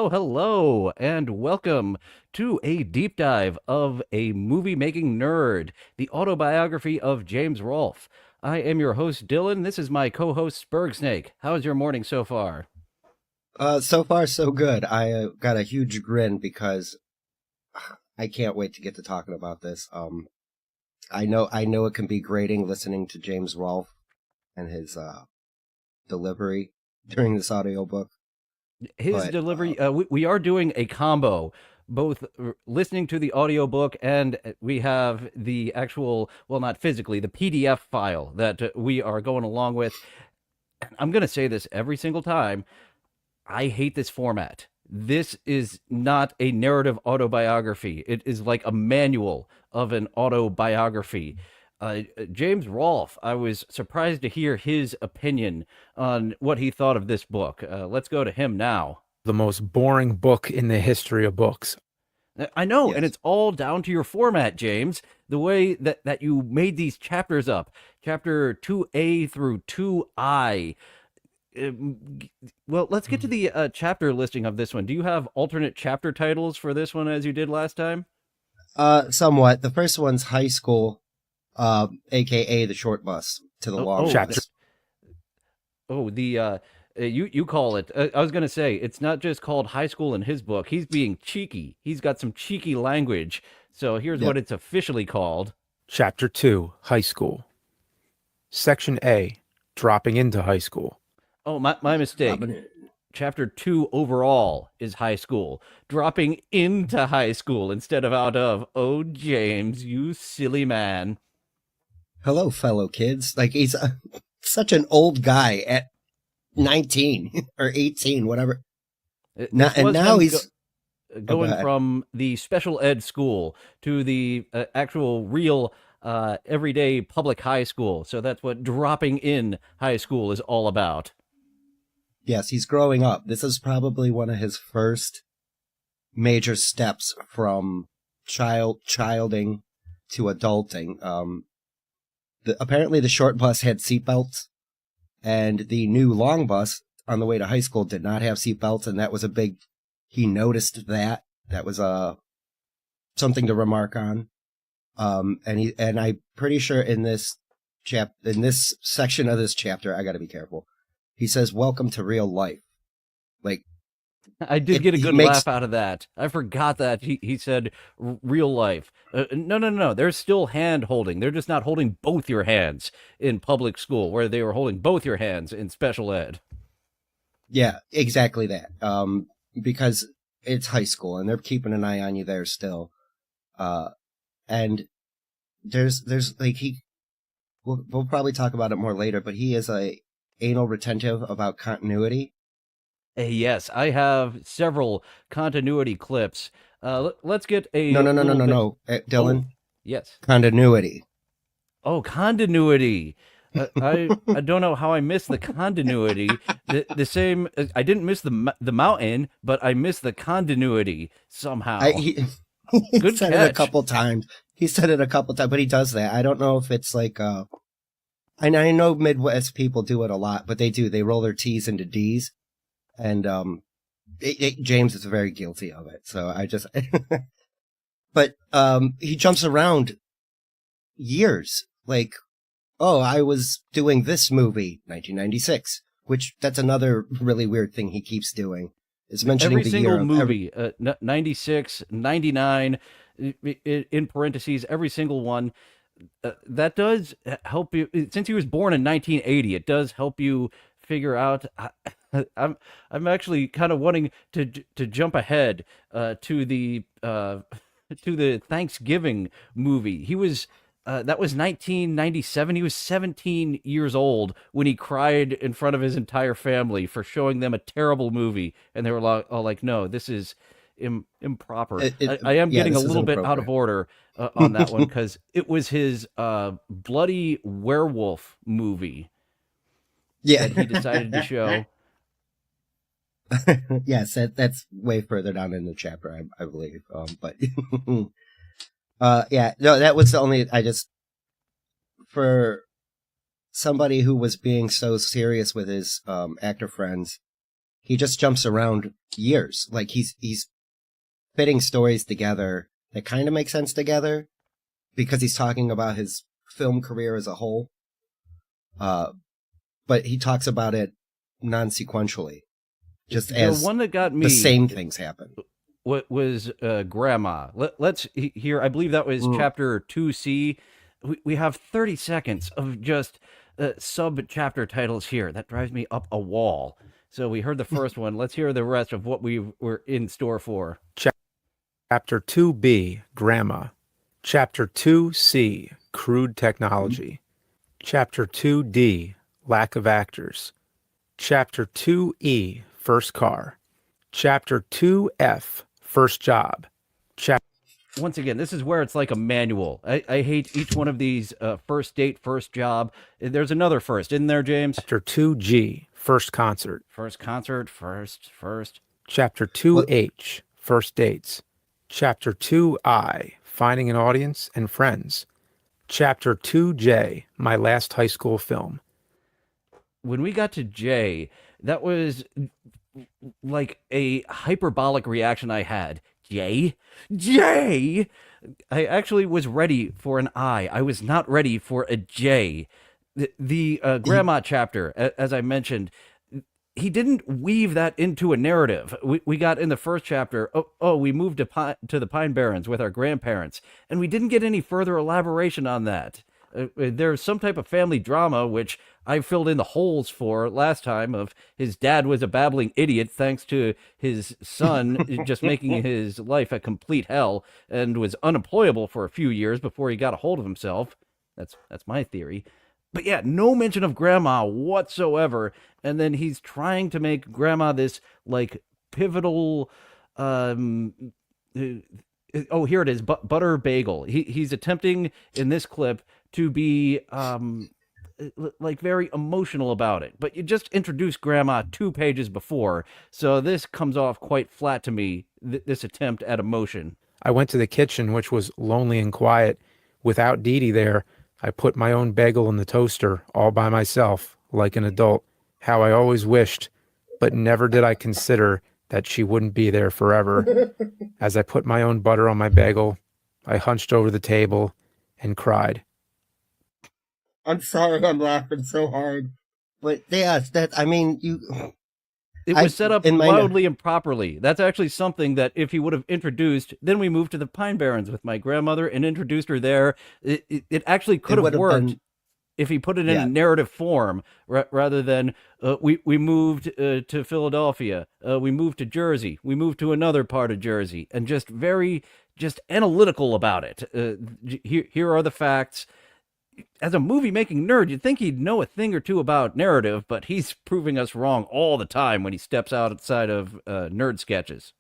Hello, and welcome to a deep dive of a movie-making nerd, the autobiography of James Rolfe. I am your host, Dylan. This is my co-host, Snake. How's your morning so far? So far so good. I got a huge grin because I can't wait to get to talking about this. I know it can be grating listening to James Rolfe and his delivery during this audiobook. His But delivery, we are doing a combo, both listening to the audiobook and we have the actual, well, not physically, the PDF file that we are going along with. I'm going to say this every single time. I hate this format. This is not a narrative autobiography. It is like a manual of an autobiography. James Rolfe, I was surprised to hear his opinion on what he thought of this book. Let's go to him now. The most boring book in the history of books. I know, and yes, it's all down to your format, James. The way that you made these chapters up, chapter 2A through 2I. Well, let's get to the chapter listing of this one. Do you have alternate chapter titles for this one as you did last time? somewhat. The first one's high school, aka the short bus to the long chapter. bus. You call it. I was gonna say it's not just called high school in his book. He's being cheeky. He's got some cheeky language. So here's Yep. what it's officially called. Chapter 2, High School. Section A, Dropping into High School. Oh, my mistake. Chapter 2 overall is high school. Dropping into high school instead of out of. Oh, James, you silly man. Hello, fellow kids. Like he's such an old guy at 19 or 18, whatever. Now, This and was now him he's going ahead. from the special ed school to the actual real everyday public high school. So that's what dropping in high school is all about. Yes, he's growing up. This is probably one of his first major steps from childing to adulting. Apparently the short bus had seatbelts, and the new long bus on the way to high school did not have seatbelts, and that was he noticed that. That was something to remark on. And I'm pretty sure in this section of this chapter, I gotta be careful. He says, "Welcome to real life." Like, I did get a he good makes laugh out of that. I forgot that he said real life. No. There's still hand holding. They're just not holding both your hands in public school, where they were holding both your hands in special ed. Yeah, exactly that. Because it's high school and they're keeping an eye on you there still. And there's like we'll probably talk about it more later, but he is a anal retentive about continuity. Yes, I have several continuity clips. Let's get a No, little bit- Dylan, Oh, yes. continuity. Oh, continuity. I don't know how I missed the continuity. The same. I didn't miss the mountain, but I missed the continuity somehow. He Good said it a catch. couple times. He said it a couple times, but he does that. I don't know if it's like I know Midwest people do it a lot, but they do. They roll their T's into D's, and James is very guilty of it. So I just, but he jumps around years. Like, oh, I was doing this movie, 1996, which that's another really weird thing he keeps doing. Is mentioning Every the year single of movie, 96, 99, in parentheses, every single one. That does help you. Since he was born in 1980, it does help you figure out. I'm actually kind of wanting to jump ahead to the Thanksgiving movie. He was that was 1997. He was 17 years old when he cried in front of his entire family for showing them a terrible movie, and they were all like, "No, this is improper." I am Yeah, getting a this is little bit out of inappropriate. order on that one because it was his bloody werewolf movie Yeah. that he decided to show. Yes, that's way further down in the chapter, I believe. But yeah, no, that was the only. For somebody who was being so serious with his actor friends, he just jumps around years. Like he's fitting stories together that kind of make sense together because he's talking about his film career as a whole. But he talks about it non-sequentially, just The as one that got me the same things happen. what was Grandma. Let's hear. I believe that was chapter 2C. We have 30 seconds of just sub chapter titles here. That drives me up a wall. So we heard the first one. Let's hear the rest of what we were in store for. Chapter 2B, Grandma. Chapter 2C, Crude Technology. Chapter 2D, Lack of Actors. Chapter 2E, First Car. Chapter 2F, First Job. Once again, this is where it's like a manual. I hate each one of these first date, first job. There's another first, isn't there, James? Chapter 2G, First Concert. First concert, first. Chapter 2H, First Dates. Chapter 2I, Finding an Audience and Friends. Chapter 2J, My Last High School Film. When we got to J, that was like a hyperbolic reaction I had. J? I actually was ready for an I. I was not ready for a J. The Grandma chapter, as I mentioned, he didn't weave that into a narrative. We got in the first chapter, we moved to the Pine Barrens with our grandparents, and we didn't get any further elaboration on that. There's some type of family drama, which I filled in the holes for last time, of his dad was a babbling idiot thanks to his son just making his life a complete hell and was unemployable for a few years before he got a hold of himself. That's my theory. But yeah, no mention of Grandma whatsoever. And then he's trying to make Grandma this like pivotal here it is, butter bagel. He's attempting in this clip to be like very emotional about it, but you just introduced Grandma 2 pages before, so this comes off quite flat to me, this attempt at emotion. I went to the kitchen, which was lonely and quiet. Without Dee Dee there, I put my own bagel in the toaster all by myself, like an adult, how I always wished, but never did I consider that she wouldn't be there forever. As I put my own butter on my bagel, I hunched over the table and cried. I'm sorry, I'm laughing so hard. But yeah, that, I mean, It was set up wildly improperly. That's actually something that if he would have introduced, then we moved to the Pine Barrens with my grandmother and introduced her there. It actually could have worked if he put it in a narrative form rather than we moved to Philadelphia, we moved to Jersey, we moved to another part of Jersey, and just very analytical about it. Here are the facts. As a movie-making nerd, you'd think he'd know a thing or two about narrative, but he's proving us wrong all the time when he steps outside of nerd sketches.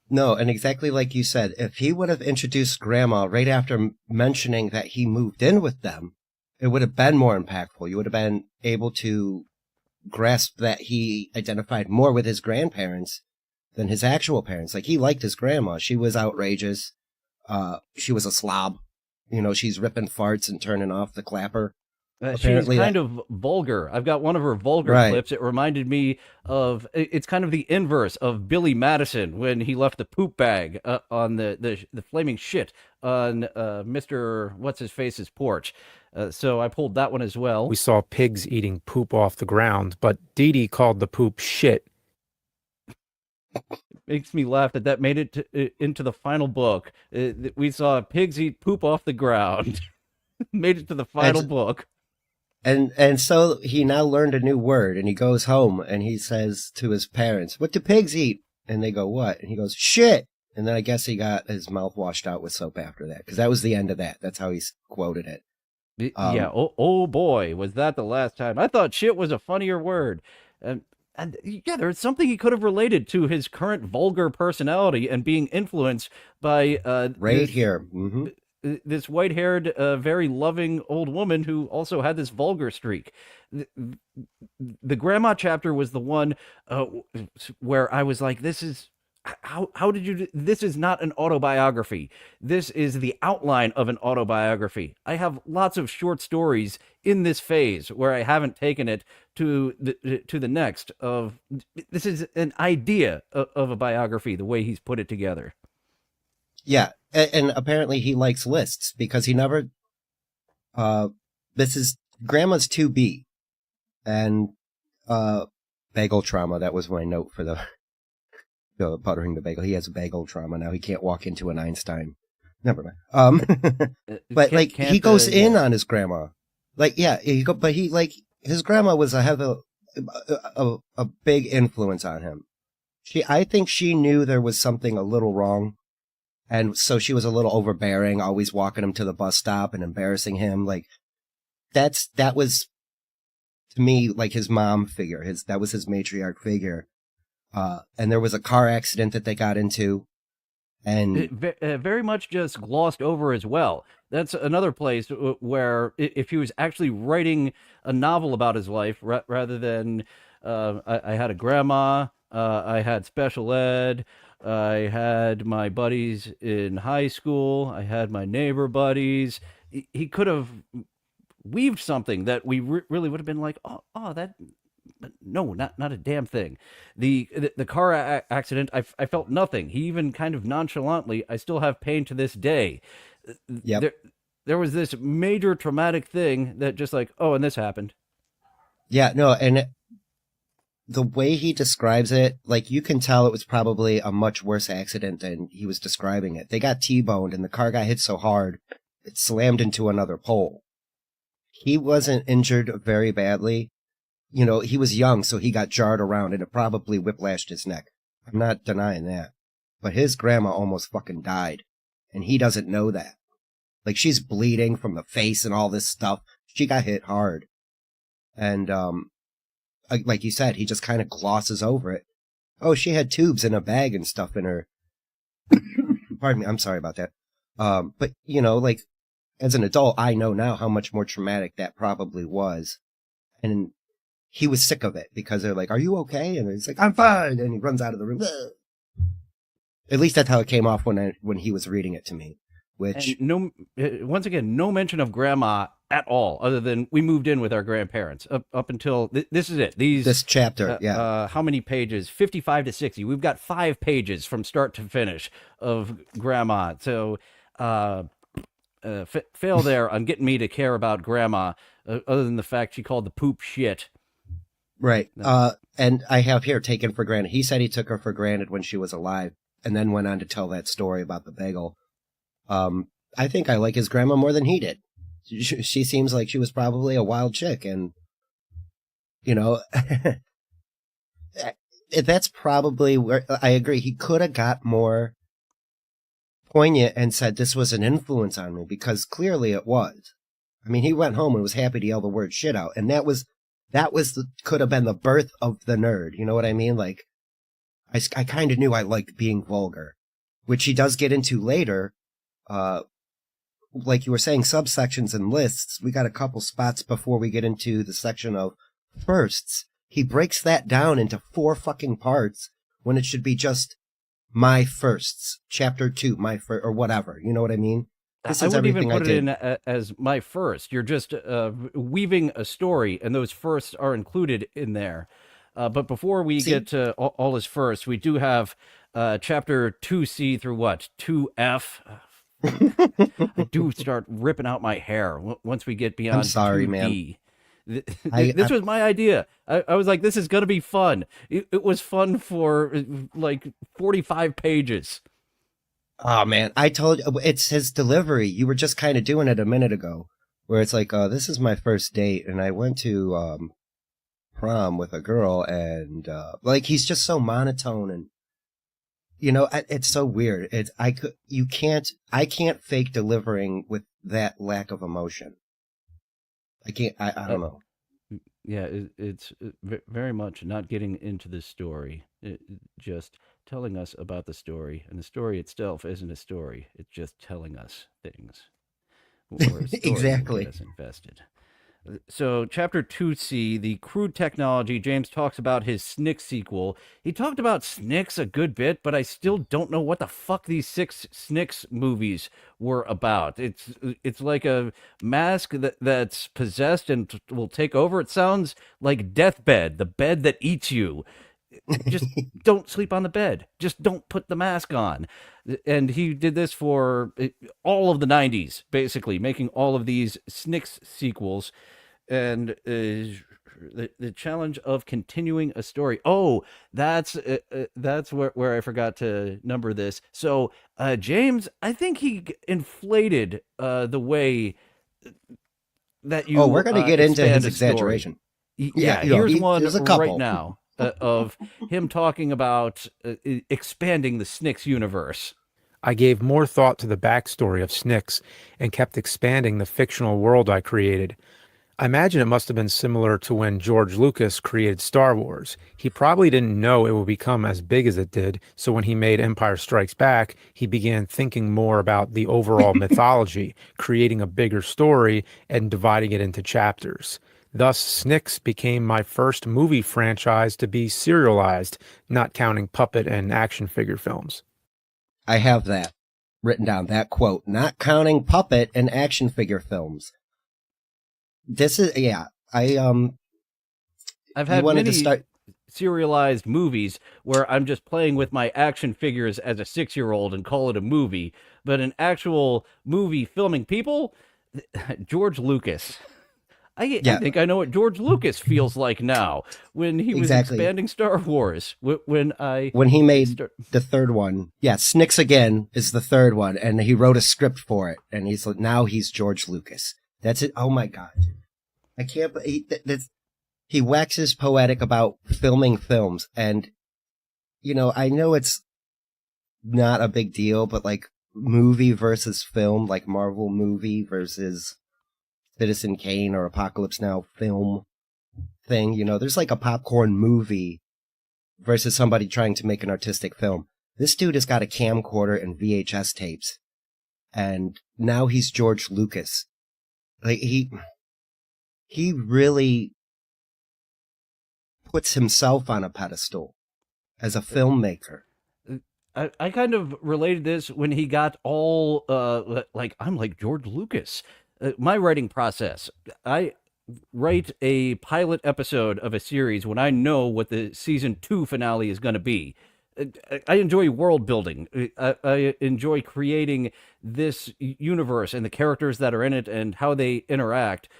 No, and exactly like you said, if he would have introduced Grandma right after mentioning that he moved in with them, it would have been more impactful. You would have been able to grasp that he identified more with his grandparents than his actual parents. Like, he liked his grandma. She was outrageous. She was a slob. You know, she's ripping farts and turning off the clapper. She's kind of vulgar. I've got one of her vulgar clips. It reminded me of, it's kind of the inverse of Billy Madison when he left the poop bag on the flaming shit on Mr. What's-His-Face's porch. So I pulled that one as well. We saw pigs eating poop off the ground, but Dee Dee called the poop shit. Makes me laugh that made it into the final book. We saw pigs eat poop off the ground. Made it to the final book. And so he now learned a new word, and he goes home and he says to his parents, "What do pigs eat?" And they go, "What?" And he goes, "Shit." And then I guess he got his mouth washed out with soap after that, because that was the end of that. That's how he quoted it. Yeah. Oh boy, was that the last time? I thought shit was a funnier word. And yeah, there's something he could have related to his current vulgar personality and being influenced by this white-haired, very loving old woman who also had this vulgar streak. The Grandma chapter was the one where I was like, this is how did you this is not an autobiography. This is the outline of an autobiography. I have lots of short stories in this phase where I haven't taken it to the next of this is an idea of a biography the way he's put it together. Yeah, and apparently he likes lists because he never. Uh, this is Grandma's 2B and bagel trauma. That was my note for the buttering the bagel. He has bagel trauma now. He can't walk into an Einstein. Never mind. But like he goes in on his grandma. Like yeah, but he like his grandma was a big influence on him. I think she knew there was something a little wrong. And so she was a little overbearing, always walking him to the bus stop and embarrassing him. Like that was to me like his mom figure. That was his matriarch figure. And there was a car accident that they got into, and very much just glossed over as well. That's another place where if he was actually writing a novel about his life rather than I had a grandma, I had special ed, I had my buddies in high school, I had my neighbor buddies. He could have weaved something that we really would have been like, oh, that no, not a damn thing. The car accident, I felt nothing. He even kind of nonchalantly, I still have pain to this day. yep. There was this major traumatic thing that just like, oh, and this happened. Yeah, no, and the way he describes it, like you can tell it was probably a much worse accident than he was describing it. They got T-boned and the car got hit so hard, it slammed into another pole. He wasn't injured very badly. You know, he was young, so he got jarred around and it probably whiplashed his neck. I'm not denying that. But his grandma almost fucking died. And he doesn't know that. Like, she's bleeding from the face and all this stuff. She got hit hard. And, like you said, he just kind of glosses over it. Oh, she had tubes in a bag and stuff in her. Pardon me, I'm sorry about that. But, you know, like, as an adult, I know now how much more traumatic that probably was. And he was sick of it because they're like, are you okay? And he's like, I'm fine. And he runs out of the room. At least that's how it came off when he was reading it to me. Which and no, once again, no mention of grandma at all, other than we moved in with our grandparents up until this is it. This chapter, how many pages? 55 to 60. We've got 5 pages from start to finish of grandma. So, fail there on getting me to care about grandma, other than the fact she called the poop shit. Right. And I have here taken for granted. He said he took her for granted when she was alive and then went on to tell that story about the bagel. I think I like his grandma more than he did. She seems like she was probably a wild chick. And, you know, that's probably where I agree. He could have got more poignant and said this was an influence on me because clearly it was. I mean, he went home and was happy to yell the word shit out. And that could have been the birth of the nerd. You know what I mean? Like, I kind of knew I liked being vulgar, which he does get into later. Like you were saying, subsections and lists. We got a couple spots before we get into the section of firsts. He breaks that down into 4 fucking parts when it should be just my firsts, chapter 2, my first, or whatever. You know what I mean? I wouldn't even put it in as my first. You're just weaving a story, and those firsts are included in there. But before we get to all his firsts, we do have chapter 2C through what? 2F? I do start ripping out my hair once we get beyond. I'm sorry, 2B. Man. This was my idea. I was like, this is going to be fun. It was fun for like 45 pages. Oh, man. I told you, it's his delivery. You were just kind of doing it a minute ago, where it's like, this is my first date, and I went to prom with a girl, and like, he's just so monotone, and you know, it's so weird. I can't fake delivering with that lack of emotion. I can't. I don't know. Yeah, it's very much not getting into the story. Just telling us about the story, and the story itself isn't a story. It's just telling us things. Or a story Exactly. will get us invested. So, chapter 2C, the crude technology, James talks about his Snick sequel. He talked about Snicks a good bit, but I still don't know what the fuck these 6 Snicks movies were about. It's like a mask that's possessed and will take over. It sounds like Deathbed, the bed that eats you. Just don't sleep on the bed. Just don't put the mask on. And he did this for all of the 90s, basically, making all of these Snicks sequels. And the challenge of continuing a story. Oh, that's where I forgot to number this. So, James, I think he inflated the way that Oh, we're you going to get into expand his a story. exaggeration. Yeah, Yeah, here's one there's a right couple. now of him talking about expanding the Snicks universe. I gave more thought to the backstory of Snicks and kept expanding the fictional world I created. I imagine it must have been similar to when George Lucas created Star Wars. He probably didn't know it would become as big as it did, so when he made Empire Strikes Back, he began thinking more about the overall mythology, creating a bigger story and dividing it into chapters. Thus, Snicks became my first movie franchise to be serialized, not counting puppet and action figure films. I have that written down, that quote, not counting puppet and action figure films. This is, yeah, I've you had wanted to many start, serialized movies where I'm just playing with my action figures as a 6-year-old and call it a movie, but an actual movie filming people, George Lucas. I yeah, think I know what George Lucas feels like now when he was exactly. expanding Star Wars. When I When he made start, the third one, yeah, Snicks Again is the third one, and he wrote a script for it, and he's like, now he's George Lucas. That's it. Oh my God. I can't, he waxes poetic about filming films, and, I know it's not a big deal, but like movie versus film, like Marvel movie versus Citizen Kane or Apocalypse Now film thing, there's like a popcorn movie versus somebody trying to make an artistic film. This dude has got a camcorder and VHS tapes, and now he's George Lucas. Like he really puts himself on a pedestal as a filmmaker. I kind of related this when he got all like I'm like George Lucas. My writing process. I write a pilot episode of a series when I know what the season 2 finale is going to be. I enjoy world building. I enjoy creating this universe and the characters that are in it and how they interact,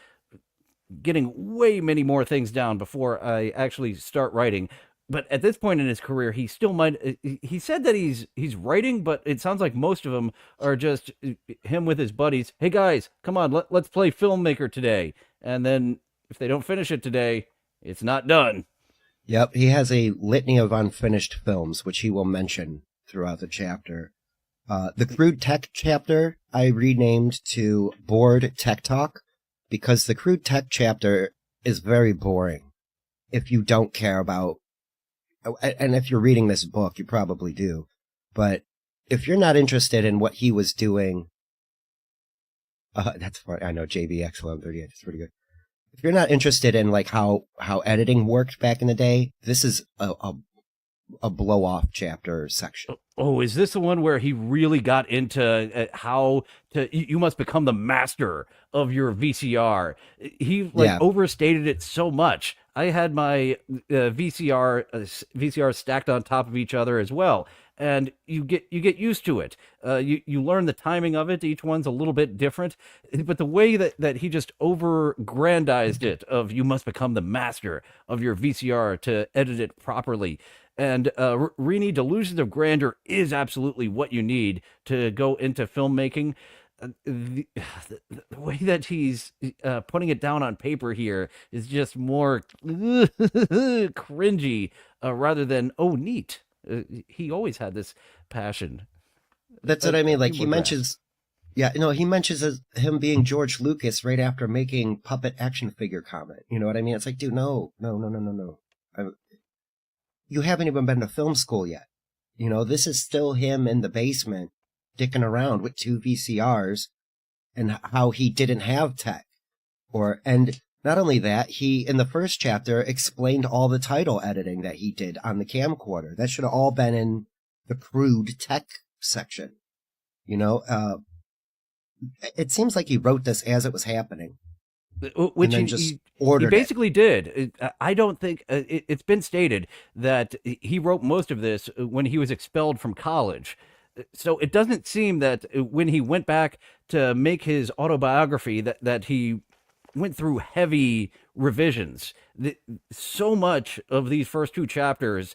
getting way many more things down before I actually start writing. But at this point in his career, he still might. He said that he's writing, but it sounds like most of them are just him with his buddies. Hey guys, come on, let's play Filmmaker today. And then if they don't finish it today, it's not done. Yep, he has a litany of unfinished films, which he will mention throughout the chapter. The Crude Tech chapter I renamed to Bored Tech Talk because the Crude Tech chapter is very boring if you don't care about, and if you're reading this book, you probably do, but if you're not interested in what he was doing, that's funny. I know JBX1138 is pretty good. If you're not interested in like how editing worked back in the day, this is a blow off chapter section. Oh, is this the one where he really got into how to? You must become the master of your VCR. He like Yeah. overstated it so much. I had my VCR stacked on top of each other as well, and you get used to it. You learn the timing of it. Each one's a little bit different, but the way that he just over-grandized it of you must become the master of your VCR to edit it properly. And Rini, delusions of grandeur is absolutely what you need to go into filmmaking. The way that he's putting it down on paper here is just more cringy rather than, oh, neat. He always had this passion. That's what I mean. Like he Humor grasp. mentions, yeah, he mentions him being George Lucas right after making puppet action figure comment. You know what I mean? It's like, dude, no. You haven't even been to film school yet. This is still him in the basement dicking around with 2 VCRs and how he didn't have tech and Not only that, he, in the first chapter, explained all the title editing that he did on the camcorder. That should have all been in the crude tech section. You know, it seems like he wrote this as it was happening. Which and then he ordered basically did. I don't think it's been stated that he wrote most of this when he was expelled from college. So it doesn't seem that when he went back to make his autobiography that he went through heavy revisions. So much of these first two chapters,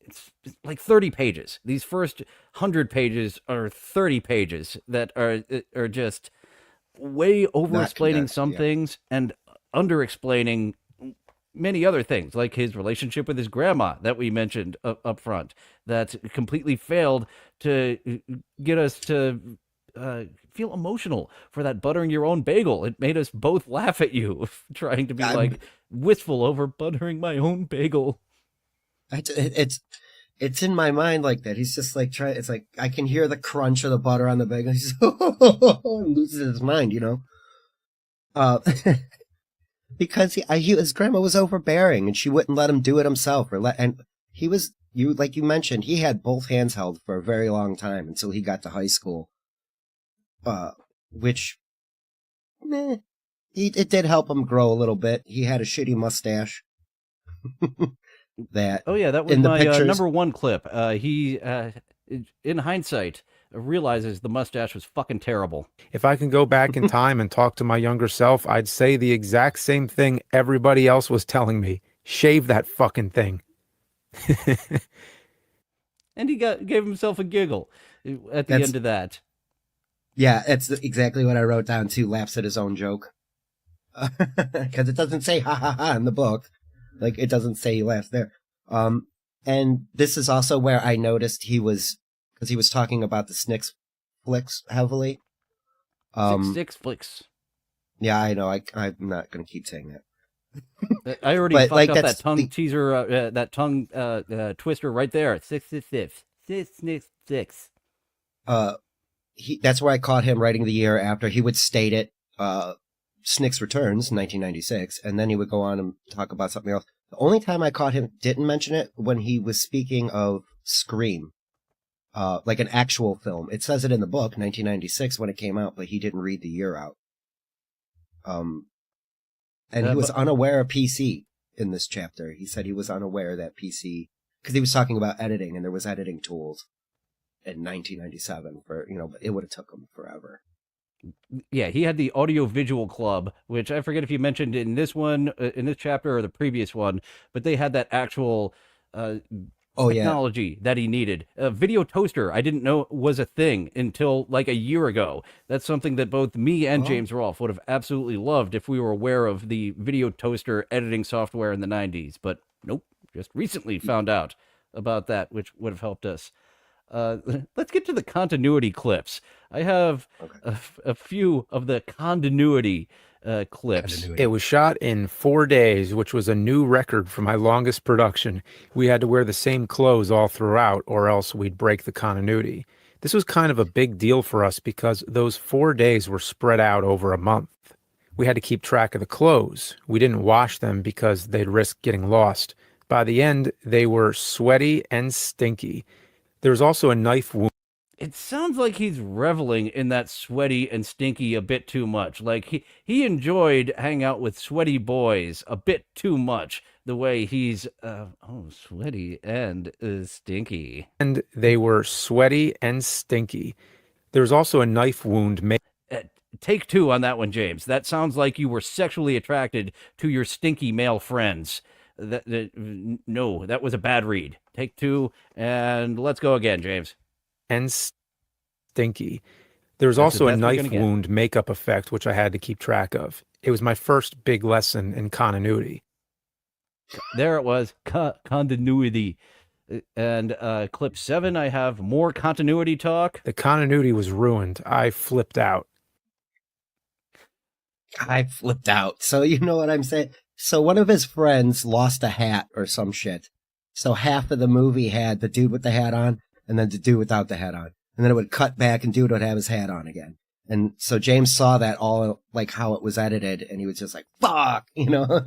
it's like 30 pages. These first 100 pages are 30 pages that are just way over explaining some things and under explaining many other things, like his relationship with his grandma that we mentioned up front, that completely failed to get us to feel emotional for that buttering your own bagel. It made us both laugh at you trying to be like wistful over buttering my own bagel. It's in my mind like that. He's just like it's like I can hear the crunch of the butter on the bagel. He's loses his mind, you know. Because his grandma was overbearing and she wouldn't let him do it himself and he was like you mentioned, he had both hands held for a very long time until he got to high school. Which it did help him grow a little bit. He had a shitty mustache. That was my number one clip. He in hindsight realizes the mustache was fucking terrible. If I can go back in time and talk to my younger self, I'd say the exact same thing everybody else was telling me. Shave that fucking thing. And he gave himself a giggle at the end of that. Yeah, that's exactly what I wrote down too. Laughs at his own joke. Because it doesn't say ha ha ha in the book. Like, it doesn't say he laughs there. And this is also where I noticed because he was talking about the Snick's flicks heavily. Six flicks. Yeah, I know. I'm not going to keep saying that. I already fucked up that tongue teaser, that tongue twister right there. Six. That's where I caught him writing the year after. He would state it, Snick's Returns, 1996, and then he would go on and talk about something else. The only time I caught him didn't mention it when he was speaking of Scream, like an actual film. It says it in the book, 1996, when it came out, but he didn't read the year out. And he was unaware of PC in this chapter. He said he was unaware that PC, because he was talking about editing, and there was editing tools in 1997 but it would have took him forever. Yeah, he had the Audio Visual Club, which I forget if you mentioned in this one, in this chapter or the previous one, but they had that actual technology that he needed. A video toaster, I didn't know was a thing until like a year ago. That's something that both me and James Rolfe would have absolutely loved if we were aware of the video toaster editing software in the 90s. But nope, just recently found out about that, which would have helped us. Let's get to the continuity clips. I have a few of the continuity clips. It was shot in 4 days, which was a new record for my longest production. We had to wear the same clothes all throughout, or else we'd break the continuity. This was kind of a big deal for us because those 4 days were spread out over a month. We had to keep track of the clothes. We didn't wash them because they'd risk getting lost. By the end, they were sweaty and stinky. There was also a knife wound. It sounds like he's reveling in that sweaty and stinky a bit too much. Like he enjoyed hanging out with sweaty boys a bit too much. The way he's sweaty and stinky. And they were sweaty and stinky. There was also a knife wound made. Take two on that one, James. That sounds like you were sexually attracted to your stinky male friends. No, that was a bad read. Take two, and let's go again, James. And stinky. There was also a knife wound makeup effect, which I had to keep track of. It was my first big lesson in continuity. There it was, continuity. And clip 7, I have more continuity talk. The continuity was ruined. I flipped out. So you know what I'm saying? So one of his friends lost a hat or some shit. So half of the movie had the dude with the hat on and then the dude without the hat on. And then it would cut back and dude would have his hat on again. And so James saw that all, like, how it was edited, and he was just like, fuck, you know?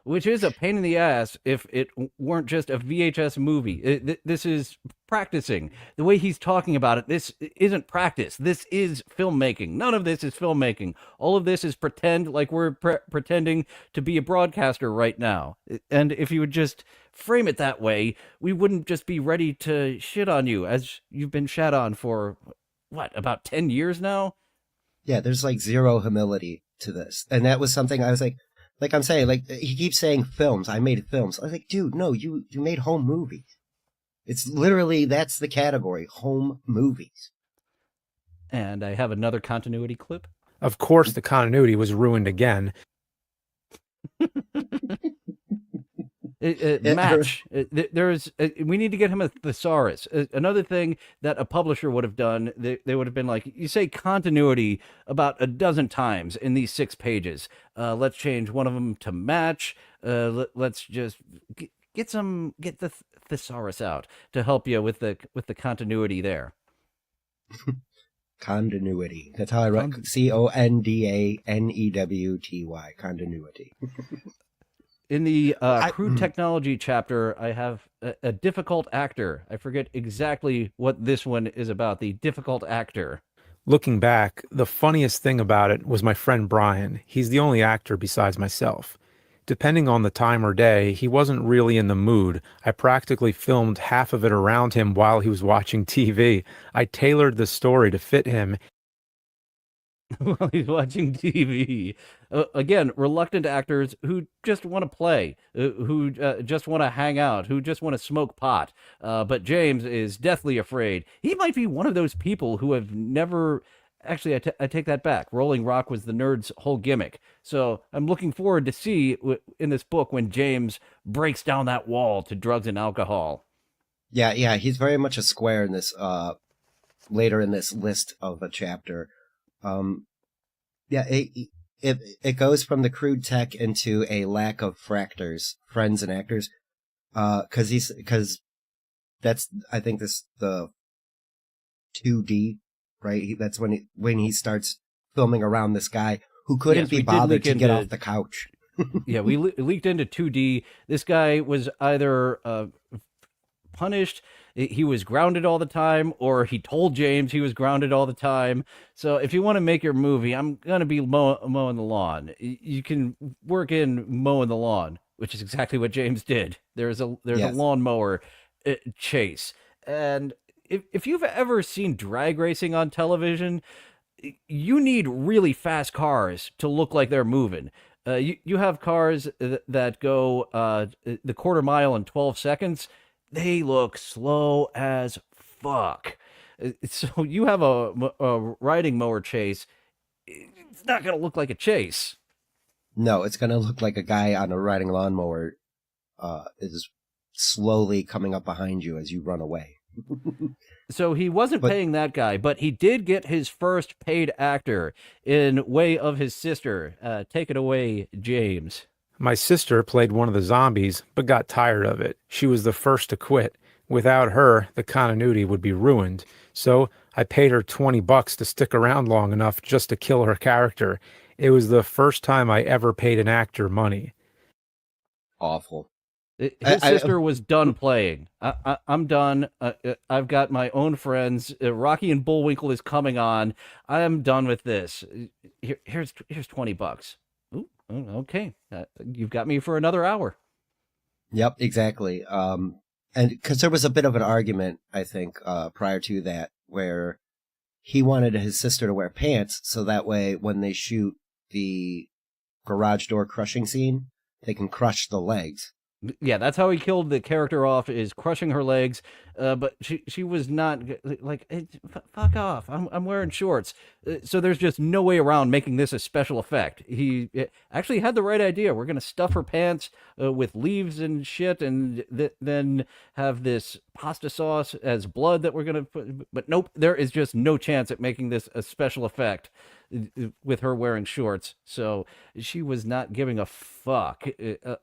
Which is a pain in the ass if it weren't just a VHS movie. This is practicing. The way he's talking about it, this isn't practice. This is filmmaking. None of this is filmmaking. All of this is pretend, like we're pretending to be a broadcaster right now. And if you would just frame it that way, we wouldn't just be ready to shit on you, as you've been shat on for, what, about 10 years now? Yeah, there's like zero humility to this. And that was something I was like I'm saying, like, he keeps saying films. I made films. I was like, dude, no, you made home movies. It's literally, that's the category, home movies. And I have another continuity clip. Of course, the continuity was ruined again. Match. There's. We need to get him a thesaurus. Another thing that a publisher would have done, they would have been like, you say continuity about a dozen times in these 6 pages. Let's change one of them to match. Let's just get the thesaurus out to help you with the continuity there. Continuity. That's how I write. CONDANEWTY. Continuity. In the crude technology chapter, I have a difficult actor. I forget exactly what this one is about. The difficult actor. Looking back, the funniest thing about it was my friend Brian. He's the only actor besides myself. Depending on the time or day, he wasn't really in the mood. I practically filmed half of it around him while he was watching TV. I tailored the story to fit him. While he's watching TV. Again, reluctant actors who just want to play, who just want to hang out, who just want to smoke pot. But James is deathly afraid. He might be one of those people who have never. Actually, I take that back. Rolling Rock was the nerd's whole gimmick. So I'm looking forward to see in this book when James breaks down that wall to drugs and alcohol. Yeah, he's very much a square in this, later in this list of a chapter. Yeah, it goes from the crude tech into a lack of friends and actors. Cause that's, I think this, the 2D, right? That's when he starts filming around this guy who couldn't be bothered to get off the couch. Yeah, we leaked into 2D. This guy was either punished, he was grounded all the time, or he told James he was grounded all the time. So if you want to make your movie, I'm gonna be mowing the lawn. You can work in mowing the lawn, which is exactly what James did. There's a lawnmower chase, and if you've ever seen drag racing on television, you need really fast cars to look like they're moving. You have cars that go the quarter mile in 12 seconds. They look slow as fuck. So you have a riding mower chase. It's not going to look like a chase. No, it's going to look like a guy on a riding lawnmower is slowly coming up behind you as you run away. So he wasn't paying that guy, but he did get his first paid actor in way of his sister. Take it away, James. My sister played one of the zombies, but got tired of it. She was the first to quit. Without her, the continuity would be ruined. So I paid her $20 to stick around long enough just to kill her character. It was the first time I ever paid an actor money. Awful. His sister was done playing. I'm done. I've got my own friends. Rocky and Bullwinkle is coming on. I am done with this. Here's $20. Ooh, okay. You've got me for another hour. Yep, exactly. And because there was a bit of an argument, I think, prior to that, where he wanted his sister to wear pants so that way when they shoot the garage door crushing scene, they can crush the legs. Yeah, that's how he killed the character off, is crushing her legs. But she was not like, hey, fuck off. I'm wearing shorts. So there's just no way around making this a special effect. He actually had the right idea. We're gonna stuff her pants with leaves and shit, and then have this pasta sauce as blood that we're gonna put. But nope, there is just no chance at making this a special effect with her wearing shorts. So she was not giving a fuck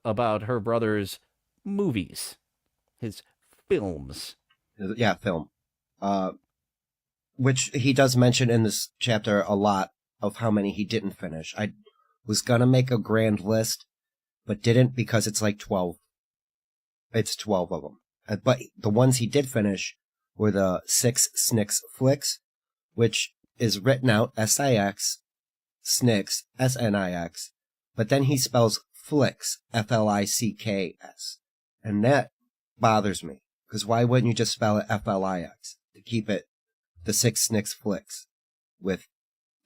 about her brother's movies, his films. Yeah, film. which he does mention in this chapter a lot of how many he didn't finish. I was gonna make a grand list, but didn't because it's like 12. It's 12 of them. But the ones he did finish were the 6 Snicks flicks, which is written out S-I-X, Snicks, S-N-I-X, but then he spells flicks, F-L-I-C-K-S. And that bothers me, because why wouldn't you just spell it F-L-I-X to keep it the 6 Snicks flicks with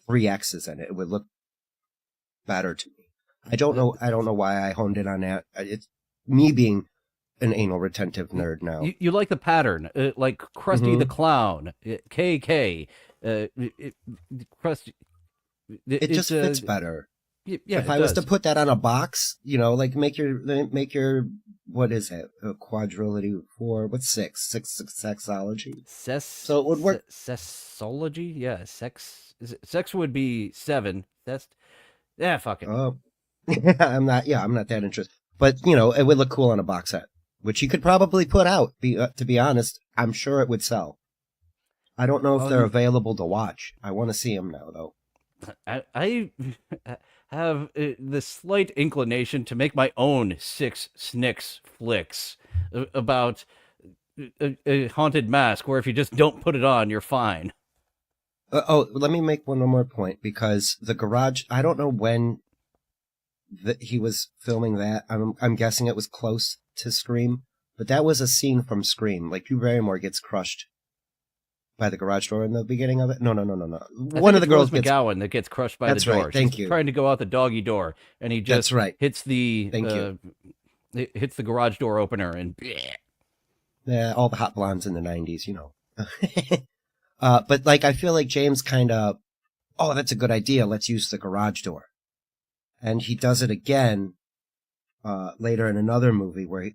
3 X's in it? It would look better to me. I don't know why I honed in on that. It's me being an anal retentive nerd now. You like the pattern, like Krusty the Clown, KK, Krusty. It just fits better. Yeah, if I was to put that on a box, like make your what is it? A quadrility 4? What's 6? 6 sexology. So it would work. Sexology, yeah. Sex would be 7. That's fuck it. I'm not that interested. But it would look cool on a box set, which you could probably put out. To be honest, I'm sure it would sell. I don't know if they're available to watch. I want to see them now, though. I have the slight inclination to make my own 6 Snicks flicks about a haunted mask, where if you just don't put it on, you're fine. Let me make one more point, because the garage, I don't know when he was filming that. I'm guessing it was close to Scream, but that was a scene from Scream. Like, Drew Barrymore gets crushed by the garage door in the beginning of it. No. One of the girls gets McGowan that gets crushed by the door. Right. Thank you. Trying to go out the doggy door, and he just hits the hits the garage door opener, and yeah, all the hot blondes in the 90s, But I feel like James kind of, that's a good idea. Let's use the garage door. And he does it again later in another movie where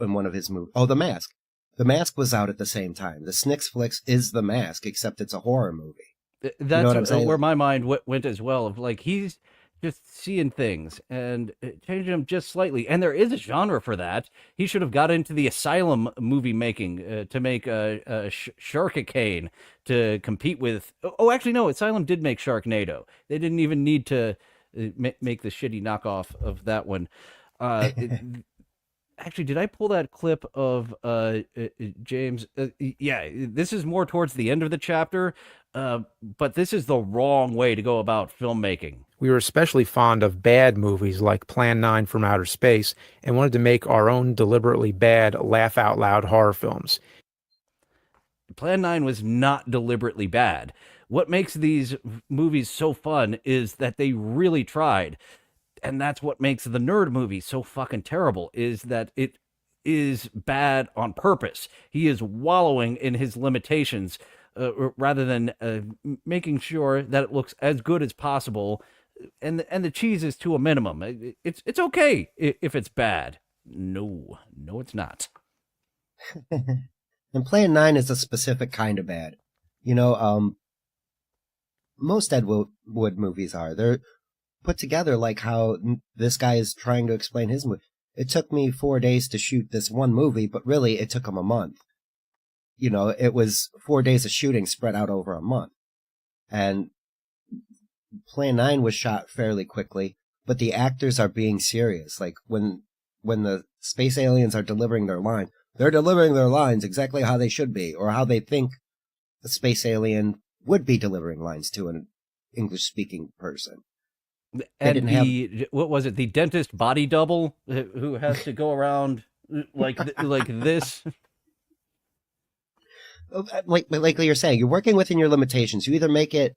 in one of his movies. Oh, The Mask. The Mask was out at the same time. The Snicks flicks is The Mask, except it's a horror movie. That's where my mind went as well. Of he's just seeing things and changing them just slightly. And there is a genre for that. He should have got into the Asylum movie making to make a Sharkicane to compete with. Oh, actually, no. Asylum did make Sharknado. They didn't even need to make the shitty knockoff of that one. Actually, did I pull that clip of James? Yeah, this is more towards the end of the chapter, but this is the wrong way to go about filmmaking. We were especially fond of bad movies like Plan 9 from Outer Space and wanted to make our own deliberately bad, laugh-out-loud horror films. Plan 9 was not deliberately bad. What makes these movies so fun is that they really tried. And that's what makes the nerd movie so fucking terrible, is that it is bad on purpose. He is wallowing in his limitations rather than making sure that it looks as good as possible. And the cheese is to a minimum. It's okay if it's bad. No, it's not. And Plan 9 is a specific kind of bad. Most Ed Wood movies are. They're put together like how this guy is trying to explain his movie. It took me 4 days to shoot this one movie, but really it took him a month. It was 4 days of shooting spread out over a month. And Plan 9 was shot fairly quickly, but the actors are being serious. Like when the space aliens are delivering their line, they're delivering their lines exactly how they should be, or how they think a space alien would be delivering lines to an English-speaking person. And what was it? The dentist body double who has to go around like this. Like you're saying, you're working within your limitations. You either make it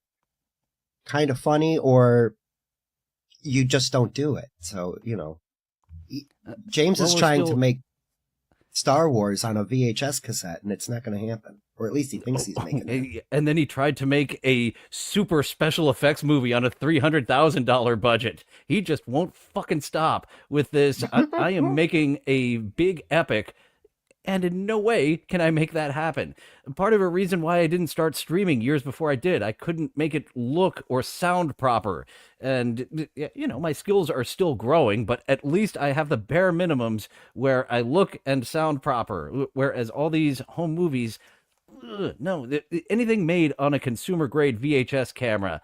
kind of funny or you just don't do it. So, James is trying to make Star Wars on a VHS cassette, and it's not going to happen. Or at least he thinks he's making it. And then he tried to make a super special effects movie on a $300,000 budget. He just won't fucking stop with this. I am making a big epic, and in no way can I make that happen. Part of a reason why I didn't start streaming years before I did, I couldn't make it look or sound proper. And, my skills are still growing, but at least I have the bare minimums where I look and sound proper. Whereas all these home movies, No, anything made on a consumer grade VHS camera,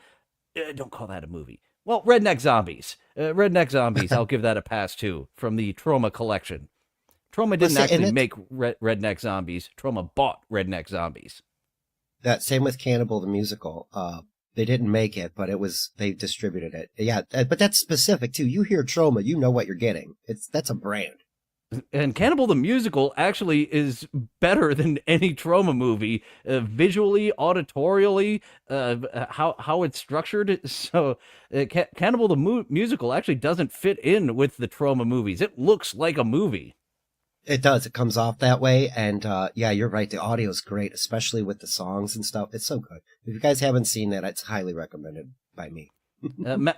don't call that a movie. Well, Redneck Zombies. Redneck Zombies, I'll give that a pass too, from the Trauma collection. Trauma But didn't say, and actually it's make Redneck Zombies. Trauma bought Redneck Zombies. that same with Cannibal the Musical. They didn't make it, but they distributed it. Yeah, but that's specific too. You hear Trauma, you know what you're getting. That's a brand. And Cannibal the Musical actually is better than any Trauma movie, visually, auditorially, how it's structured. So, Cannibal the Musical actually doesn't fit in with the Trauma movies. It looks like a movie. It does. It comes off that way, and yeah, you're right. The audio is great, especially with the songs and stuff. It's so good. If you guys haven't seen that, it's highly recommended by me.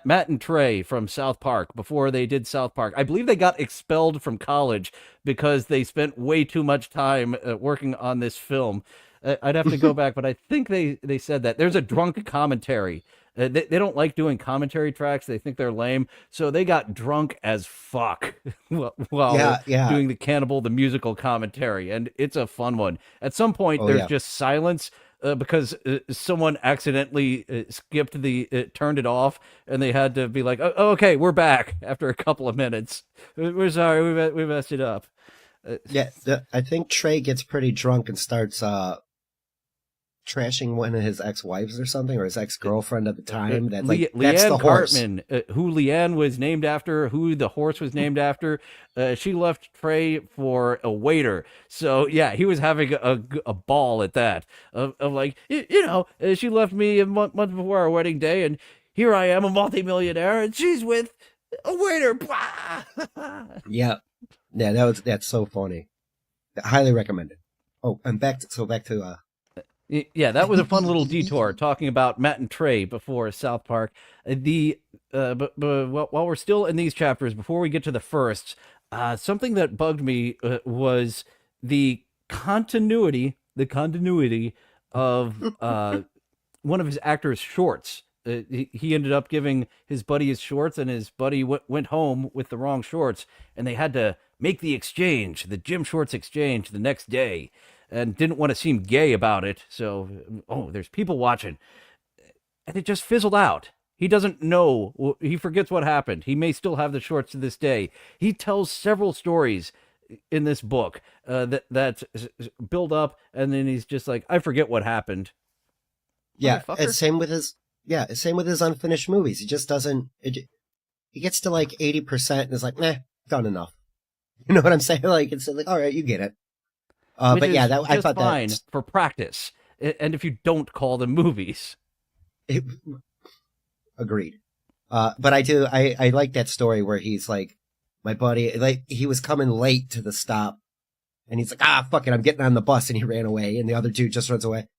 Matt and Trey from South Park, before they did South Park, I believe they got expelled from college because they spent way too much time working on this film. I'd have to go back, but I think they said that. There's a drunk commentary. They don't like doing commentary tracks. They think they're lame. So they got drunk as fuck while Yeah. doing the Cannibal, the musical commentary. And it's a fun one. At some point, Oh, there's yeah. just silence because someone accidentally turned it off, and they had to be like, oh, okay, we're back after a couple of minutes. We're sorry, we messed it up. Yeah, I think Trey gets pretty drunk and starts trashing one of his ex-wives or something, or his ex-girlfriend at the time. That's like that's Leanne the horse. Cartman, who Leanne was named after, who the horse was named after. She left Trey for a waiter. So yeah, he was having a ball at that. Of like, she left me a month before our wedding day, and here I am, a multimillionaire, and she's with a waiter. Yeah, that's so funny. Highly recommended. Oh, and back to Yeah, that was a fun little detour talking about Matt and Trey before South Park. But while we're still in these chapters, before we get to the firsts, something that bugged me was the continuity of one of his actors' shorts. He ended up giving his buddy his shorts, and his buddy went home with the wrong shorts, and they had to make the exchange, the gym shorts exchange, the next day, and didn't want to seem gay about it. So, there's people watching, and it just fizzled out. He doesn't know. He forgets what happened. He may still have the shorts to this day. He tells several stories in this book that build up, and then he's just like, I forget what happened. yeah. Motherfucker. It's same with his unfinished movies. He just doesn't. He gets to like 80% and is like, nah, done enough. You know what I'm saying? Like it's like, all right, you get it. Which But yeah, is I just thought fine that. for practice, and if you don't call them movies. It, agreed. But I like that story where he's like, my buddy, like he was coming late to the stop, and he's like, fuck it, I'm getting on the bus, and he ran away, and the other dude just runs away.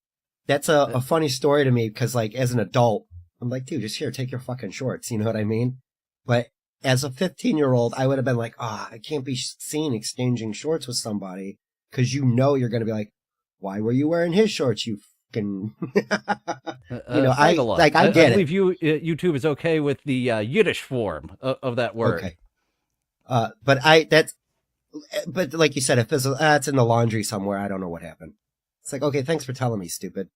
That's a funny story to me because, like, as an adult, I'm like, dude, just here, take your fucking shorts. You know what I mean? But as a 15-year-old, I would have been like, I can't be seen exchanging shorts with somebody because you're going to be like, why were you wearing his shorts? You fucking, I get I it. believe YouTube is okay with the Yiddish form of that word. Okay. But like you said, if it's in the laundry somewhere, I don't know what happened. It's like, okay, thanks for telling me, stupid.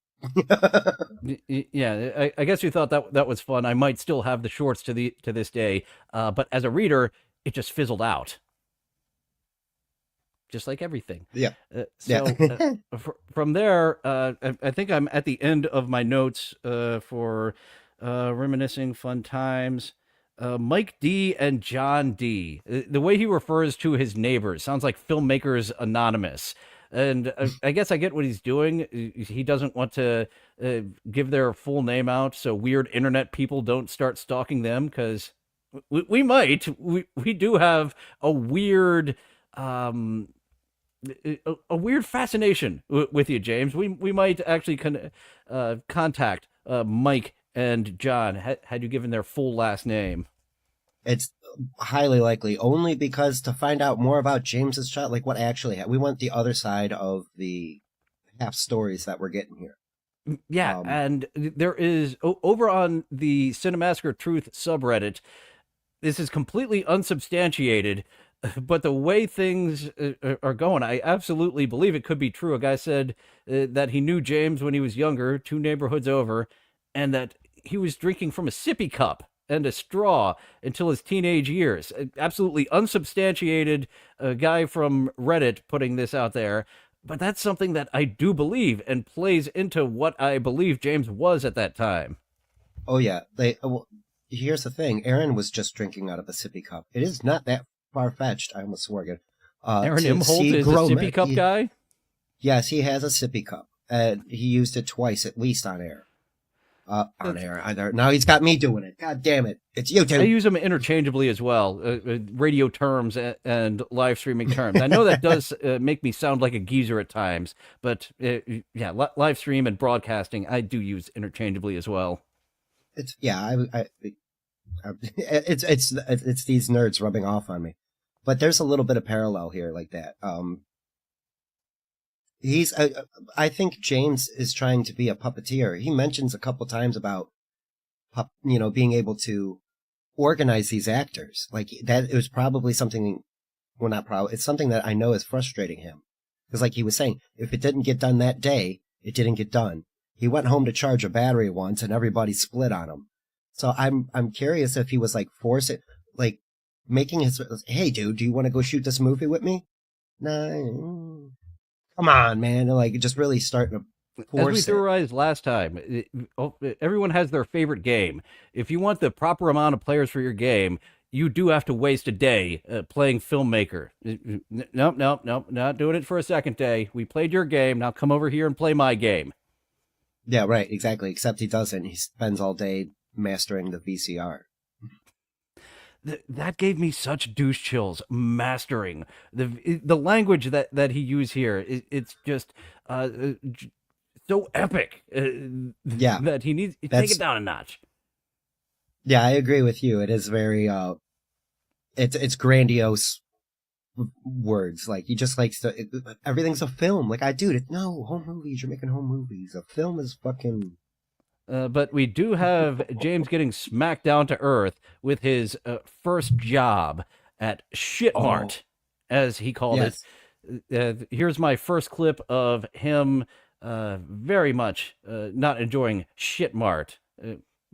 Yeah, I guess you thought that was fun. I might still have the shorts to this day, but as a reader, it just fizzled out, just like everything. Yeah. From there, I think I'm at the end of my notes for reminiscing fun times. Mike D and John D. The way he refers to his neighbors sounds like Filmmakers Anonymous. And I guess I get what he's doing. He doesn't want to give their full name out so weird internet people don't start stalking them, because we might. We do have a weird fascination with you, James. We might actually contact Mike and John had you given their full last name. It's highly likely, only because to find out more about James's child, like what actually happened, we want the other side of the half stories that we're getting here. Yeah, and there is over on the Cinemassacre Truth subreddit. This is completely unsubstantiated. But the way things are going, I absolutely believe it could be true. A guy said that he knew James when he was younger, 2 neighborhoods over, and that he was drinking from a sippy cup and a straw until his teenage years. Absolutely unsubstantiated guy from Reddit putting this out there. But that's something that I do believe and plays into what I believe James was at that time. Oh yeah, well, here's the thing. Aaron was just drinking out of a sippy cup. It is not that far fetched. I almost swore again. Aaron To Imholt see is a grown sippy men. cup guy. Yes, he has a sippy cup, and he used it twice at least on air. On That's- air. Now he's got me doing it. God damn it! It's you I two. use them interchangeably as well, radio terms and live streaming terms. I know that does make me sound like a geezer at times, but yeah, live stream and broadcasting, I do use interchangeably as well. It's yeah. It's these nerds rubbing off on me, but there's a little bit of parallel here, like that. He's I think James is trying to be a puppeteer. He mentions a couple times about being able to organize these actors. Like that, it was probably something. Well, not probably. It's something that I know is frustrating him, because like he was saying, if it didn't get done that day, it didn't get done. He went home to charge a battery once, and everybody split on him. So I'm curious if he was like like making his, hey dude, do you want to go shoot this movie with me? Nah, come on, man. Like just really starting to As we force it. theorized last time, everyone has their favorite game. If you want the proper amount of players for your game, you do have to waste a day playing Filmmaker. Nope, nope, nope, not doing it for a second day. We played your game, now come over here and play my game. Yeah, right, exactly. Except he doesn't. He spends all day mastering the VCR. That gave me such douche chills. Mastering the language that he used here, it's just so epic. Yeah, that he needs to take that's it down a notch. yeah. I agree with you. It is very it's grandiose words. Like he just likes to. Everything's a film. Like no home movies. You're making home movies. A film is fucking. But we do have James getting smacked down to earth with his first job at Shitmart, as he called Yes. it. Here's my first clip of him very much not enjoying Shitmart.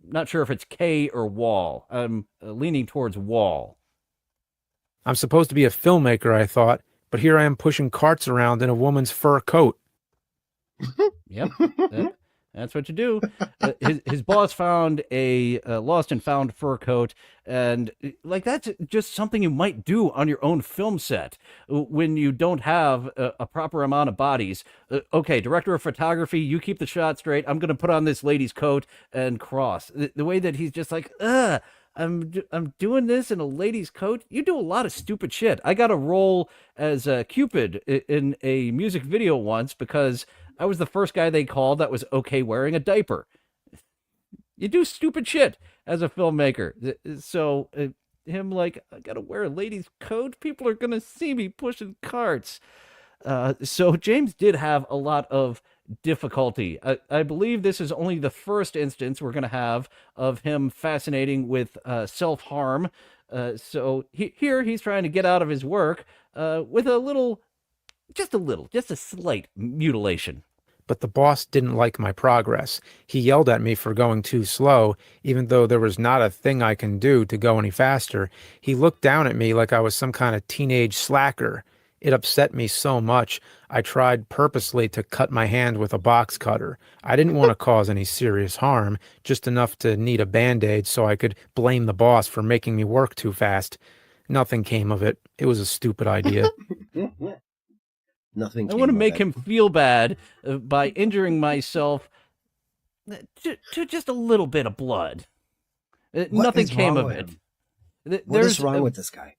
Not sure if it's K or Wall. I'm leaning towards Wall. I'm supposed to be a filmmaker, I thought, but here I am pushing carts around in a woman's fur coat. Yep. That's what you do. His boss found a lost and found fur coat, and like that's just something you might do on your own film set when you don't have a proper amount of bodies. Okay, director of photography, you keep the shot straight. I'm gonna put on this lady's coat and cross. The way that he's just like, I'm doing this in a lady's coat. You do a lot of stupid shit. I got a role as Cupid in a music video once because I was the first guy they called that was okay wearing a diaper. You do stupid shit as a filmmaker. So him like, I gotta wear a lady's coat. People are gonna see me pushing carts. So James did have a lot of difficulty. I believe this is only the first instance we're gonna have of him fascinating with self-harm. So here he's trying to get out of his work with just a slight mutilation. But the boss didn't like my progress. He yelled at me for going too slow, even though there was not a thing I can do to go any faster. He looked down at me like I was some kind of teenage slacker. It upset me so much, I tried purposely to cut my hand with a box cutter. I didn't want to cause any serious harm, just enough to need a Band-Aid so I could blame the boss for making me work too fast. Nothing came of it. It was a stupid idea. Nothing. I want to came of make it. him feel bad by injuring myself to just a little bit of blood. What Nothing is came wrong of with it. him? What is wrong with this guy?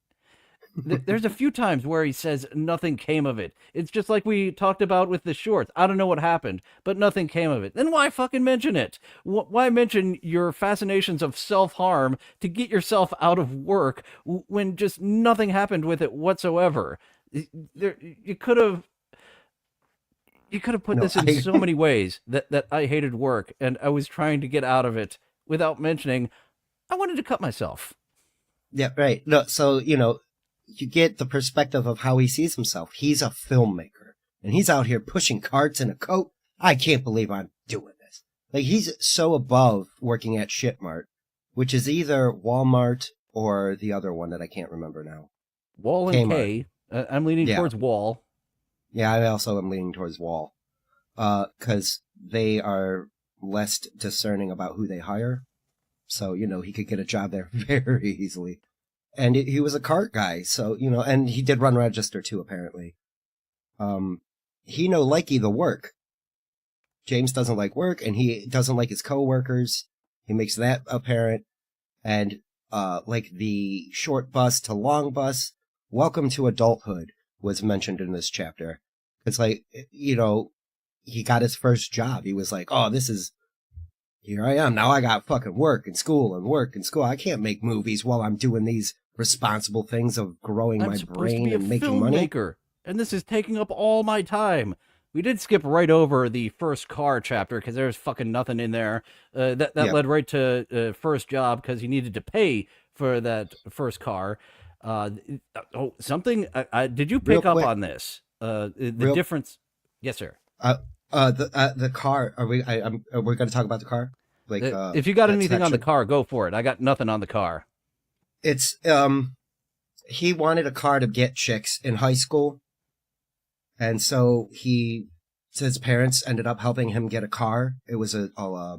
There's a few times where he says nothing came of it. It's just like we talked about with the shorts. I don't know what happened, but nothing came of it. Then why fucking mention it? Why mention your fascinations of self-harm to get yourself out of work when just nothing happened with it whatsoever? You could have put No, this in so many ways that I hated work and I was trying to get out of it without mentioning I wanted to cut myself. Yeah, right. No, so you get the perspective of how he sees himself. He's a filmmaker, and he's out here pushing carts in a coat. I can't believe I'm doing this. Like, he's so above working at Shitmart, which is either Walmart or the other one that I can't remember now. Wall and Kmart. K. I'm leaning Yeah. towards Wall. Yeah, I also am leaning towards Wall. Because they are less discerning about who they hire. So, he could get a job there very easily. And he was a cart guy, so, and he did run register too, apparently. He no likey the work. James doesn't like work, and he doesn't like his coworkers. He makes that apparent. And, like the short bus to long bus, welcome to adulthood was mentioned in this chapter. It's like, he got his first job. He was like, oh, here I am. Now I got fucking work and school and work and school. I can't make movies while I'm doing these responsible things of growing I'm my supposed brain to be a and making money. filmmaker, and this is taking up all my time. We did skip right over the first car chapter because there's fucking nothing in there. That led right to first job because he needed to pay for that first car. Something. Did you pick up on this? The difference. Yes, sir. The car. Are we going to talk about the car? Like, if you got anything on the car, go for it. I got nothing on the car. It's he wanted a car to get chicks in high school, and so his parents ended up helping him get a car. It was a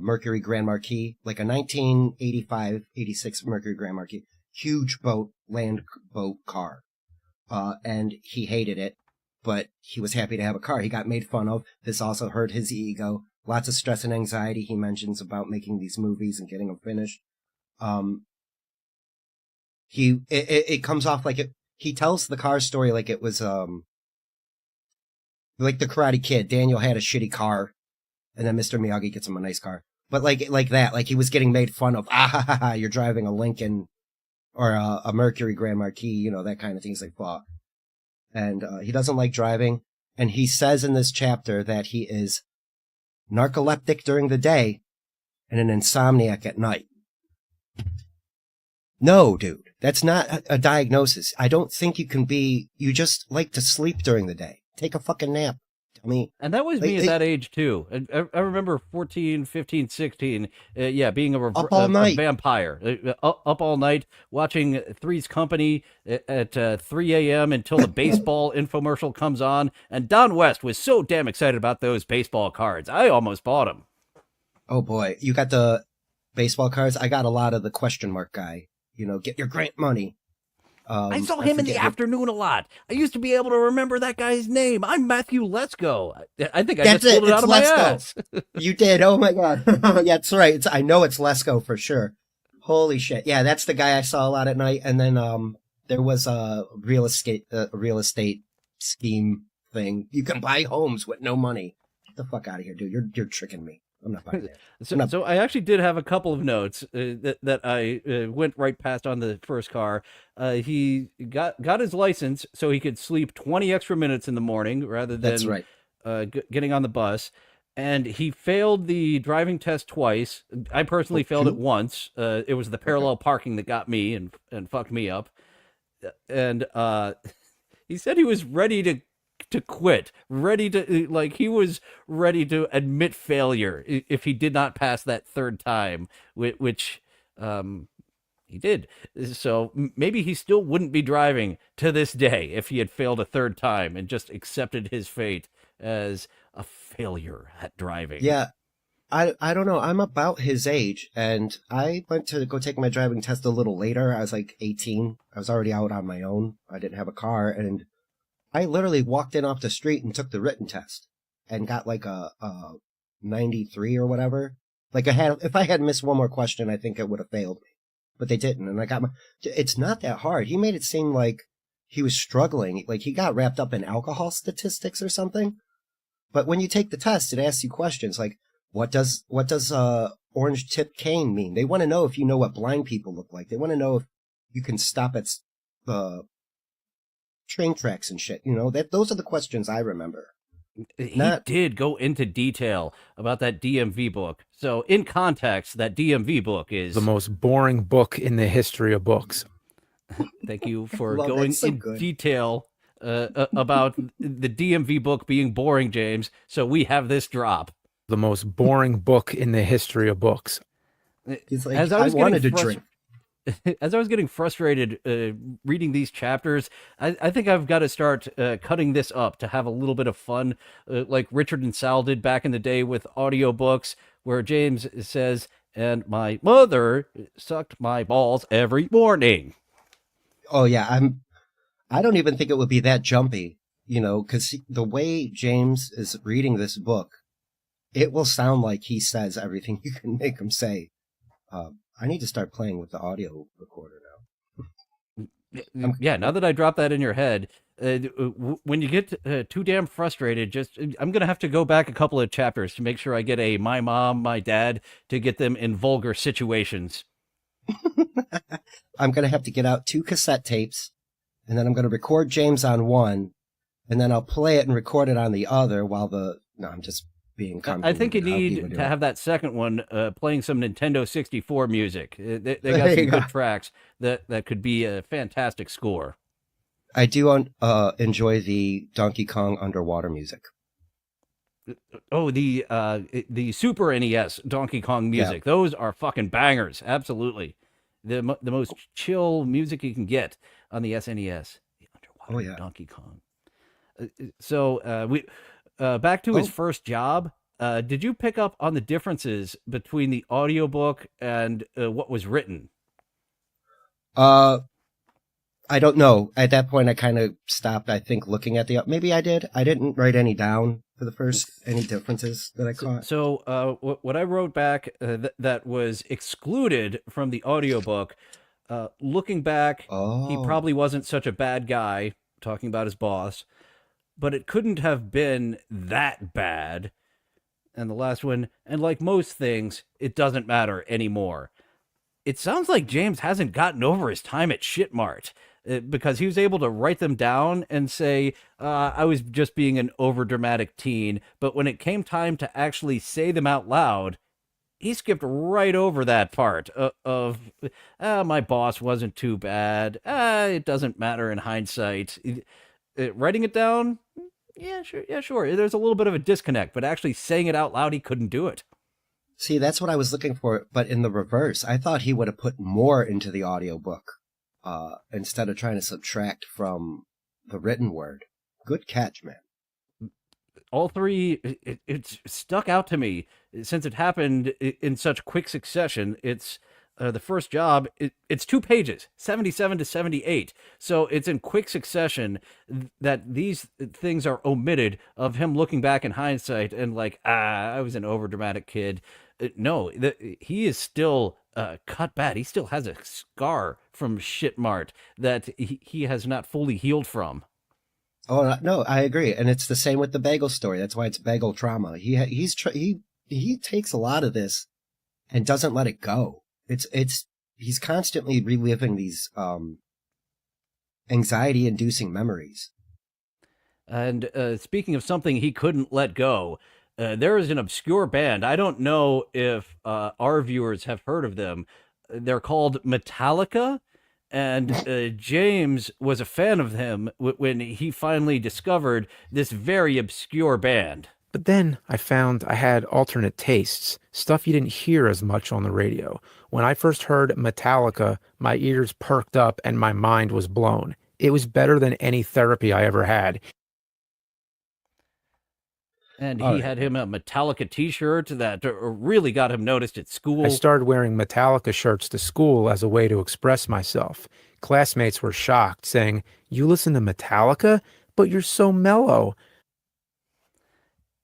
Mercury Grand Marquis, like a 1985-86 Mercury Grand Marquis, huge land boat car, and he hated it. But he was happy to have a car. He got made fun of. This also hurt his ego. Lots of stress and anxiety he mentions about making these movies and getting them finished. It comes off like he tells the car story like it was, like the Karate Kid. Daniel had a shitty car, and then Mr. Miyagi gets him a nice car. But like that, like he was getting made fun of. You're driving a Lincoln or a Mercury Grand Marquis, that kind of thing. He's like, fuck. And he doesn't like driving. And he says in this chapter that he is narcoleptic during the day and an insomniac at night. No, dude, that's not a diagnosis. I don't think you just like to sleep during the day. Take a fucking nap. And that was me at that age too. I remember 14, 15, 16, being up all night. A vampire. Up all night watching Three's Company at 3 a.m. until the baseball infomercial comes on. And Don West was so damn excited about those baseball cards. I almost bought them. Oh boy, you got the baseball cards? I got a lot of the question mark guy. Get your grant money. I saw him in the afternoon a lot. I used to be able to remember that guy's name. I'm Matthew Lesko. I think I just pulled it out of my ass. You did. Oh my God. Yeah, that's right. I know it's Lesko for sure. Holy shit. Yeah, that's the guy I saw a lot at night. And then there was a real estate scheme thing. You can buy homes with no money. Get the fuck out of here, dude. You're tricking me. I'm not buying that. So I actually did have a couple of notes that I went right past on the first car. He got his license so he could sleep 20 extra minutes in the morning rather than That's right. Getting on the bus. And he failed the driving test twice. I personally failed it once. It was the parallel parking that got me and fucked me up. And he said he was ready to quit, he was ready to admit failure if he did not pass that third time, which he did. So maybe he still wouldn't be driving to this day if he had failed a third time and just accepted his fate as a failure at driving. Yeah. I don't know. I'm about his age, and I went to go take my driving test a little later. I was like 18. I was already out on my own. I didn't have a car, and I literally walked in off the street and took the written test and got like a 93 or whatever. Like if I had missed one more question, I think it would have failed me, but they didn't. And I got it's not that hard. He made it seem like he was struggling. Like he got wrapped up in alcohol statistics or something. But when you take the test, it asks you questions like, what does orange tip cane mean? They want to know if you know what blind people look like. They want to know if you can stop at train tracks and shit. Those are the questions I remember. He did go into detail about that DMV book. So in context, that DMV book is the most boring book in the history of books. Thank you for Love it. going So in good. detail about the DMV book being boring, James. So we have this drop. The most boring book in the history of books. He's like, As I I was getting wanted to drink. as I was getting frustrated reading these chapters, I think I've got to start cutting this up to have a little bit of fun, like Richard and Sal did back in the day with audiobooks, where James says, "And my mother sucked my balls every morning." Oh yeah, I don't even think it would be that jumpy, because the way James is reading this book, it will sound like he says everything you can make him say. I need to start playing with the audio recorder now. Yeah, now that I dropped that in your head, when you get too damn frustrated, just I'm gonna have to go back a couple of chapters to make sure I get a my mom, my dad to get them in vulgar situations. I'm going to have to get out 2 cassette tapes, and then I'm going to record James on one, and then I'll play it and record it on the other no, I'm just being I think you convoluted how he would need do to it. have that second one playing some Nintendo 64 music. They got There some you go. good tracks that could be a fantastic score. I do enjoy the Donkey Kong underwater music. Oh, the Super NES Donkey Kong music. Those are fucking bangers. Absolutely. The most chill music you can get on the SNES. The underwater Oh, yeah. Donkey Kong. So we back to his Oh. first job. Did you pick up on the differences between the audiobook and what was written? I don't know. At that point, I kind of stopped, I think, looking at maybe I did. I didn't write any down for the first, any differences that I caught. So what I wrote back that was excluded from the audiobook, looking back, he Oh. probably wasn't such a bad guy, talking about his boss, but it couldn't have been that bad. And the last one, and like most things, it doesn't matter anymore. It sounds like James hasn't gotten over his time at Shitmart because he was able to write them down and say, I was just being an overdramatic teen. But when it came time to actually say them out loud, he skipped right over that part of my boss wasn't too bad. It doesn't matter in hindsight. Writing it down, yeah, sure. Yeah, sure. There's a little bit of a disconnect, but actually saying it out loud, he couldn't do it. See, that's what I was looking for, but in the reverse. I thought he would have put more into the audiobook, instead of trying to subtract from the written word. Good catch, man. All three, it's stuck out to me since it happened in such quick succession. It's the first job. It's 2 pages, 77 to 78. So it's in quick succession that these things are omitted of him looking back in hindsight and like, I was an overdramatic kid. No, he is still cut bad. He still has a scar from Shitmart that he has not fully healed from. Oh no, I agree, and it's the same with the bagel story. That's why it's bagel trauma. He takes a lot of this and doesn't let it go. He's constantly reliving these anxiety-inducing memories. And speaking of something he couldn't let go, there is an obscure band. I don't know if our viewers have heard of them. They're called Metallica. And James was a fan of them when he finally discovered this very obscure band. But then I found I had alternate tastes, stuff you didn't hear as much on the radio. When I first heard Metallica, my ears perked up and my mind was blown. It was better than any therapy I ever had. And All he right. had him a Metallica t-shirt that really got him noticed at school. I started wearing Metallica shirts to school as a way to express myself. Classmates were shocked, saying, "You listen to Metallica? But you're so mellow."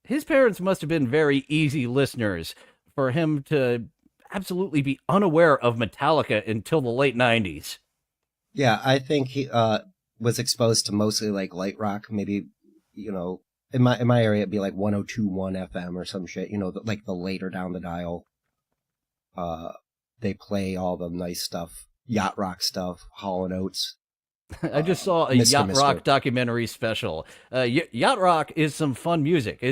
His parents must have been very easy listeners for him to absolutely be unaware of Metallica until the late 90s. Yeah, I think he was exposed to mostly like light rock, maybe, in my area it'd be like 102.1 FM or some shit, like the later down the dial. They play all the nice stuff, yacht rock stuff, Hall & Oates. I just saw a Mr. Yacht Mister. Rock documentary special. Yacht Rock is some fun music.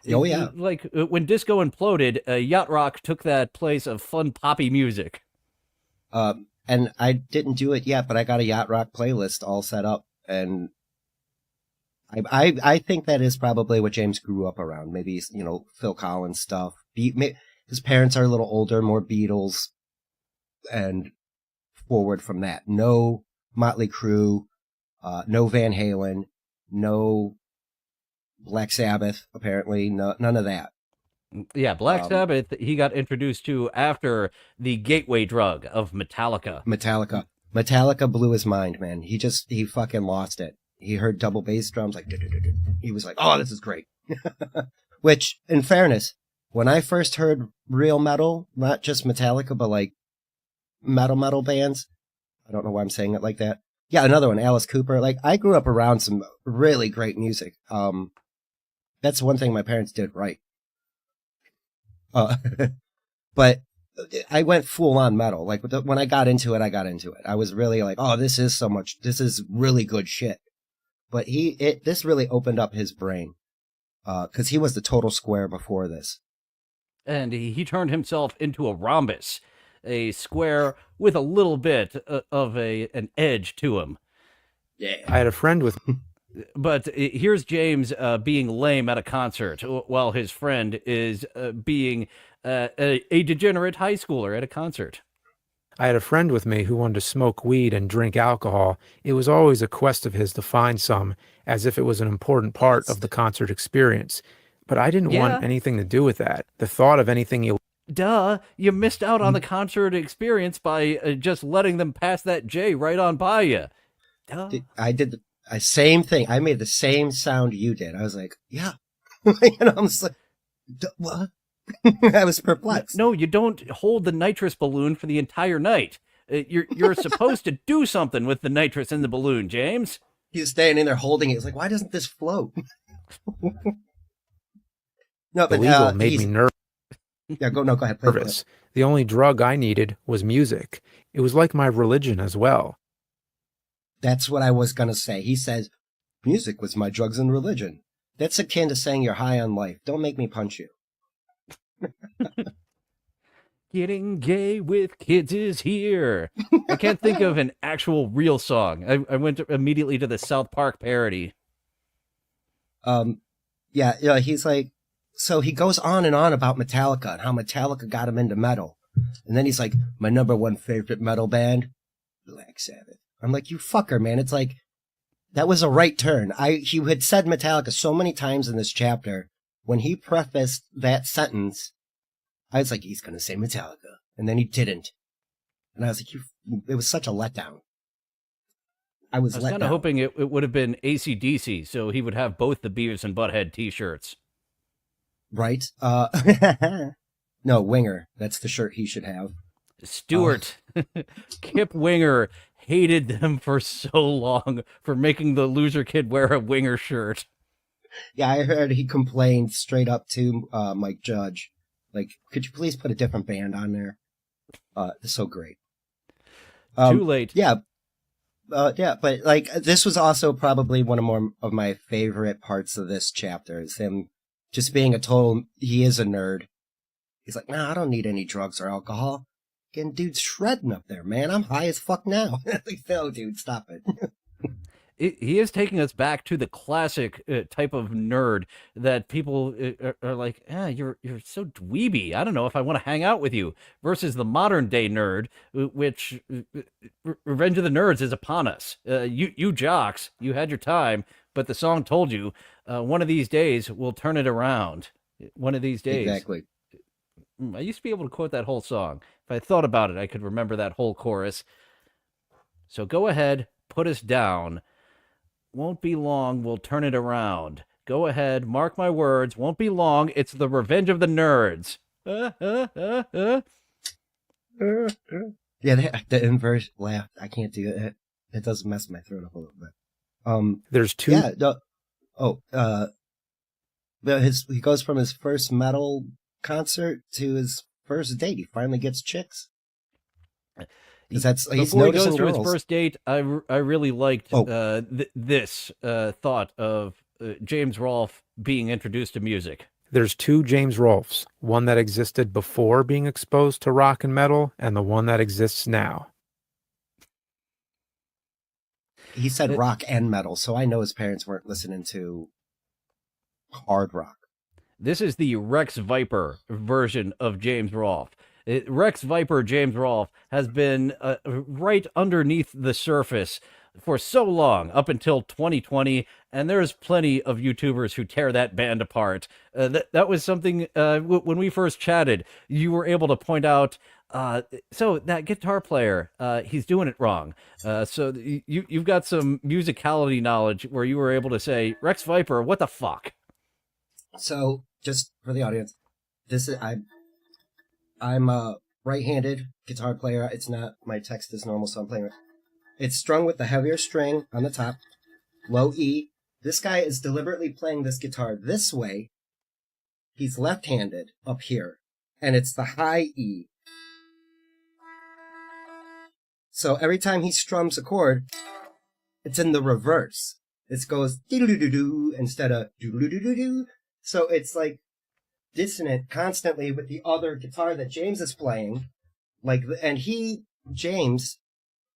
Oh, yeah. Like when disco imploded, Yacht Rock took that place of fun poppy music. And I didn't do it yet, but I got a yacht rock playlist all set up, and I think that is probably what James grew up around. Maybe, you know, Phil Collins stuff. His parents are a little older, more Beatles, and forward from that. No Motley Crue, no Van Halen, no Black Sabbath, apparently. No, none of that. Yeah, Black Sabbath, he got introduced to after the gateway drug of Metallica. Metallica blew his mind, man. He fucking lost it. He heard double bass drums, like, he was like, oh, this is great. Which, in fairness, when I first heard real metal, not just Metallica, but like metal bands, I don't know why I'm saying it like that. Yeah, another one, Alice Cooper. Like, I grew up around some really great music. That's one thing my parents did right. But I went full on metal. Like, when I got into it, I was really like, oh, this is really good shit. But this really opened up his brain. 'Cause he was the total square before this. And he turned himself into a rhombus, a square with a little bit of an edge to him. Yeah. I had a friend with But here's James being lame at a concert while his friend is being a degenerate high schooler at a concert. I had a friend with me who wanted to smoke weed and drink alcohol. It was always a quest of his to find some, as if it was an important part of the concert experience. But I didn't want anything to do with that. The thought of anything Duh, you missed out on the concert experience by just letting them pass that J right on by you. Duh. I did the same thing. I made the same sound you did. I was like, yeah. You know, I'm just like, what? I was perplexed. No, you don't hold the nitrous balloon for the entire night. You're supposed to do something with the nitrous in the balloon, James. He's standing there holding it. He's like, why doesn't this float? No, but illegal made me nervous. Yeah, go ahead. Play. The only drug I needed was music. It was like my religion as well. That's what I was gonna say. He says, music was my drugs and religion. That's akin to saying you're high on life. Don't make me punch you. Getting gay with kids is here. I can't think of an actual real song. I went immediately to the South Park parody. Yeah, he's like, so he goes on and on about Metallica and how Metallica got him into metal. And then he's like, my number one favorite metal band, Black Sabbath. I'm like, you fucker, man. It's like, that was a right turn. He had said Metallica so many times in this chapter. When he prefaced that sentence, I was like, he's going to say Metallica. And then he didn't. And I was like, it was such a letdown. I was kind of hoping it would have been AC/DC, so he would have both the Beavis and Butthead t-shirts. Right? No, Winger. That's the shirt he should have. Stuart. Kip Winger hated them for so long for making the loser kid wear a Winger shirt. Yeah, I heard he complained straight up to Mike Judge. Like, could you please put a different band on there? It's so great. Too late. Yeah. But like, this was also probably one of my favorite parts of this chapter, is him just being he is a nerd. He's like, nah, I don't need any drugs or alcohol. Again, dude's shredding up there, man. I'm high as fuck now. Like, no, dude, stop it. He is taking us back to the classic type of nerd that people are like, you're so dweeby. I don't know if I want to hang out with you. Versus the modern day nerd, which Revenge of the Nerds is upon us. You jocks, you had your time, but the song told you one of these days we'll turn it around. One of these days. Exactly. I used to be able to quote that whole song. If I thought about it, I could remember that whole chorus. So go ahead, put us down. Won't be long, we'll turn it around. Go ahead, mark my words. Won't be long, it's the Revenge of the Nerds. Yeah, the inverse laugh. I can't do it. It does mess my throat up a little bit. There's two. Yeah. He goes from his first metal concert to his first date. He finally gets chicks. He's Before he goes to girls. his first date, I really liked this thought of James Rolfe being introduced to music. There's two James Rolfes, one that existed before being exposed to rock and metal, and the one that exists now. He said It- rock and metal, so I know his parents weren't listening to hard rock. This is the Rex Viper version of James Rolfe. Rex Viper James Rolfe has been right underneath the surface for so long, up until 2020, and there's plenty of YouTubers who tear that band apart. That was something when we first chatted, you were able to point out. So that guitar player, he's doing it wrong. So you've got some musicality knowledge where you were able to say, Rex Viper, what the fuck? So, just for the audience, this is I'm a right-handed guitar player. It's not, my text is normal, so I'm playing it. It's strung with the heavier string on the top, low E. This guy is deliberately playing this guitar this way. He's left-handed up here, and it's the high E. So every time he strums a chord, it's in the reverse. It goes doo-doo-doo-doo instead of doo-doo-doo-doo-doo. So it's like dissonant constantly with the other guitar that James is playing. And James,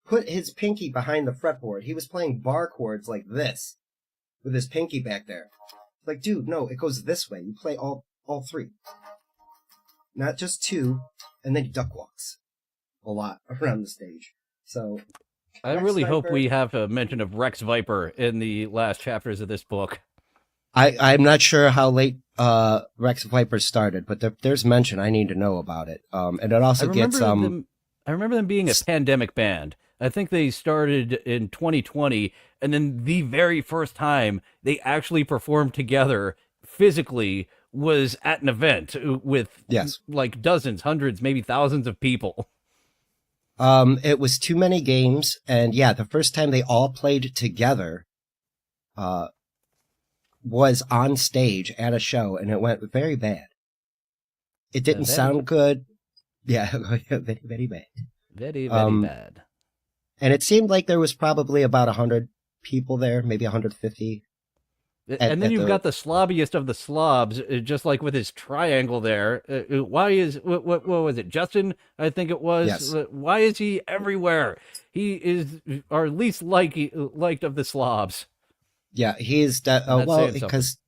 put his pinky behind the fretboard. He was playing bar chords like this with his pinky back there. Like, dude, no, it goes this way. You play all three. Not just two, and then he duck walks a lot around the stage. So I Rex really hope Viper- we have a mention of Rex Viper in the last chapters of this book. I'm not sure how late Rex Viper started, but there's mention. I need to know about it. And it also gets I remember them being a pandemic band. I think they started in 2020, and then the very first time they actually performed together physically was at an event with Yes. like dozens, hundreds, maybe thousands of people. It was too many games, and yeah, the first time they all played together was on stage at a show, and it went very bad. It didn't sound good. Yeah, very, very bad. Very, very bad. And it seemed like there was probably about 100 people there, maybe 150. And then you've got the slobbiest of the slobs, just like with his triangle there. Why is what was it, Justin? I think it was. Yes. Why is he everywhere? He is our least liked of the slobs. Yeah, he's because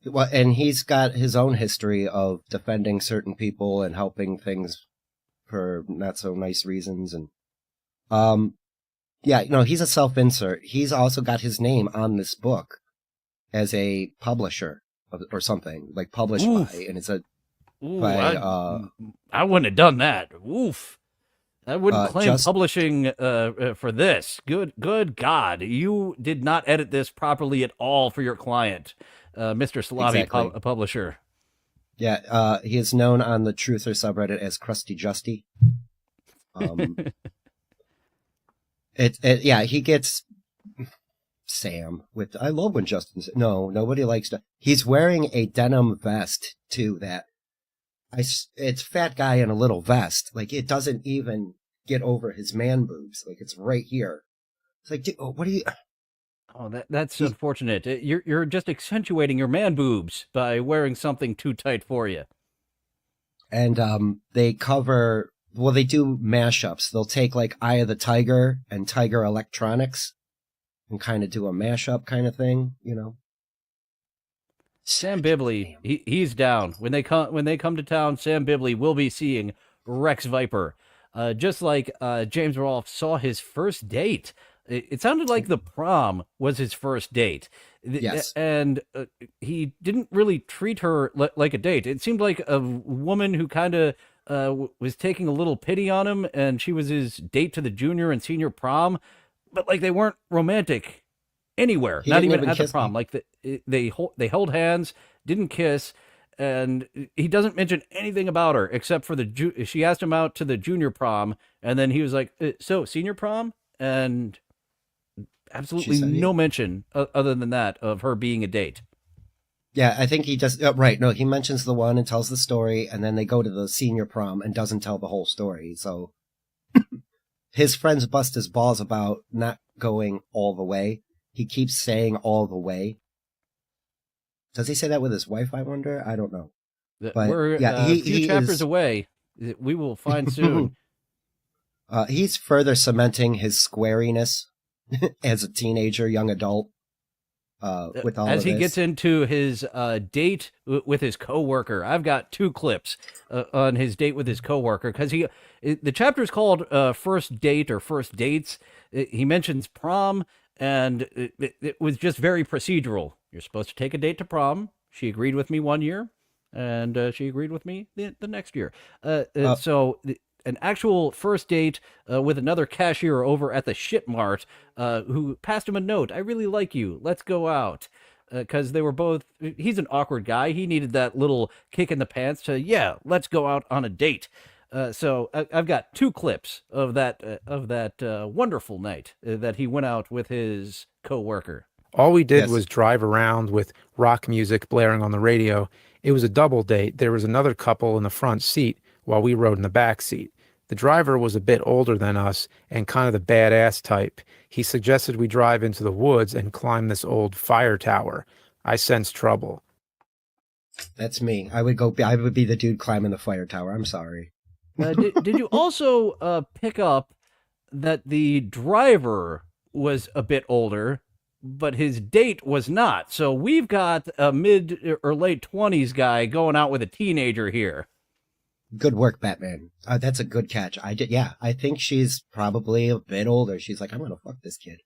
and he's got his own history of defending certain people and helping things for not so nice reasons, and yeah, he's a self-insert. He's also got his name on this book as a publisher or something, like published Oof. by, and it's a Ooh, by I wouldn't have done that. Oof. I wouldn't claim publishing for this. Good God. You did not edit this properly at all for your client, Mr. Slavi, Exactly. publisher. Yeah, he is known on the Truther subreddit as Krusty Justy. Yeah, he gets Sam with, I love when Justin says, no, nobody likes to, he's wearing a denim vest too, it's fat guy in a little vest. Like, it doesn't even get over his man boobs. Like, it's right here. It's like, dude, what are you? Oh, that's unfortunate. You're just accentuating your man boobs by wearing something too tight for you. And they do mashups. They'll take like Eye of the Tiger and Tiger Electronics and kind of do a mashup kind of thing, Sam Bibley, he's down. When they come to town, Sam Bibley will be seeing Rex Viper. Just like James Rolfe saw his first date. It sounded like the prom was his first date. Yes. And he didn't really treat her like a date. It seemed like a woman who kind of was taking a little pity on him, and she was his date to the junior and senior prom. But like, they weren't romantic anywhere, not even at the prom. Like they held hands, didn't kiss, and he doesn't mention anything about her except for she asked him out to the junior prom, and then he was like, so senior prom? And absolutely no mention other than that of her being a date. Yeah, I think he just, right. No, he mentions the one and tells the story, and then they go to the senior prom and doesn't tell the whole story. So his friends bust his balls about not going all the way. He keeps saying all the way. Does he say that with his wife, I wonder? I don't know. But we're yeah, a few chapters away. We will find soon. He's further cementing his squariness as a teenager, young adult, with all As of he this. gets into his date with his coworker. I've got two clips on his date with his coworker because the chapter is called First Date or First Dates. He mentions prom, and it was just very procedural. You're supposed to take a date to prom. She agreed with me one year, and she agreed with me the next year. So an actual first date with another cashier over at the shit mart who passed him a note. I really like you. Let's go out. Because they were both, he's an awkward guy. He needed that little kick in the pants to, yeah, let's go out on a date. So I've got two clips of that wonderful night that he went out with his coworker. All we did Yes. was drive around with rock music blaring on the radio. It was a double date. There was another couple in the front seat while we rode in the back seat. The driver was a bit older than us and kind of the badass type. He suggested we drive into the woods and climb this old fire tower. I sensed trouble. That's me. I would be the dude climbing the fire tower. I'm sorry. Did you also pick up that the driver was a bit older, but his date was not? So we've got a mid or late 20s guy going out with a teenager here. Good work, Batman. That's a good catch. I think she's probably a bit older. She's like, I'm gonna fuck this kid.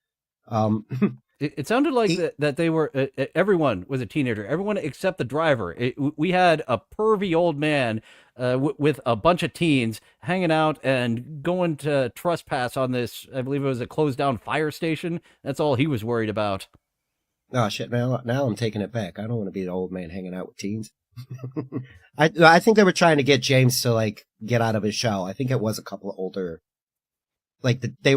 It sounded like that they were, everyone was a teenager, everyone except the driver. We had a pervy old man with a bunch of teens hanging out and going to trespass on this, I believe it was a closed down fire station. That's all he was worried about. Oh shit! Now I'm taking it back. I don't want to be the old man hanging out with teens. I think they were trying to get James to like get out of his shell. I think it was a couple of older, like they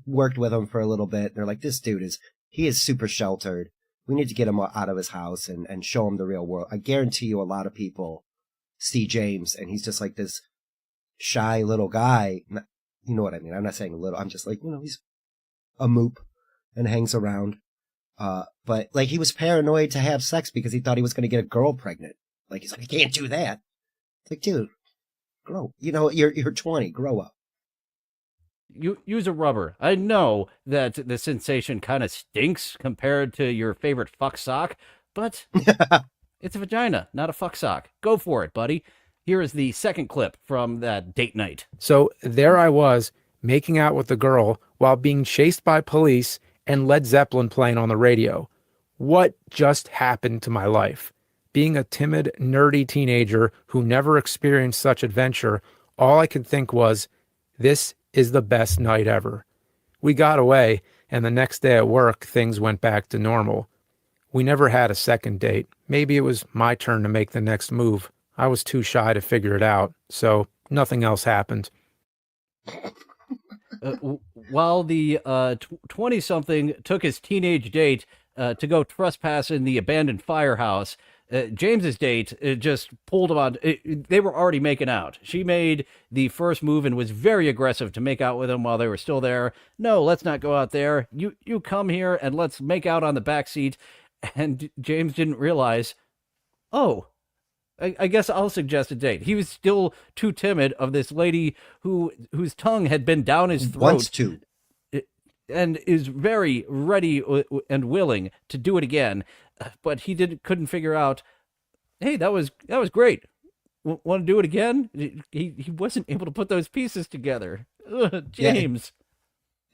worked with him for a little bit. They're like, this dude he is super sheltered. We need to get him out of his house and show him the real world. I guarantee you, a lot of people see James and he's just like this shy little guy. You know what I mean? I'm not saying little. I'm just like, he's a moop and hangs around. But like he was paranoid to have sex because he thought he was going to get a girl pregnant. Like he's like, I can't do that. It's like, dude, grow. You're 20. Grow up. You use a rubber. I know that the sensation kind of stinks compared to your favorite fuck sock, but it's a vagina, not a fuck sock. Go for it, buddy. Here is the second clip from that date night. So there I was, making out with the girl while being chased by police and Led Zeppelin playing on the radio. What just happened to my life? Being a timid, nerdy teenager who never experienced such adventure, all I could think was, this is the best night ever. We got away, and the next day at work, things went back to normal. We never had a second date. Maybe it was my turn to make the next move. I was too shy to figure it out, so nothing else happened. While the 20-something took his teenage date to go trespass in the abandoned firehouse, James's date just pulled him on. They were already making out. She made the first move and was very aggressive to make out with him while they were still there. No, let's not go out there. You come here and let's make out on the back seat. And James didn't realize, oh, I guess I'll suggest a date. He was still too timid of this lady whose tongue had been down his throat. Wants to. And is very ready and willing to do it again, but he couldn't figure out. Hey, that was great. Want to do it again? He wasn't able to put those pieces together. Ugh, James.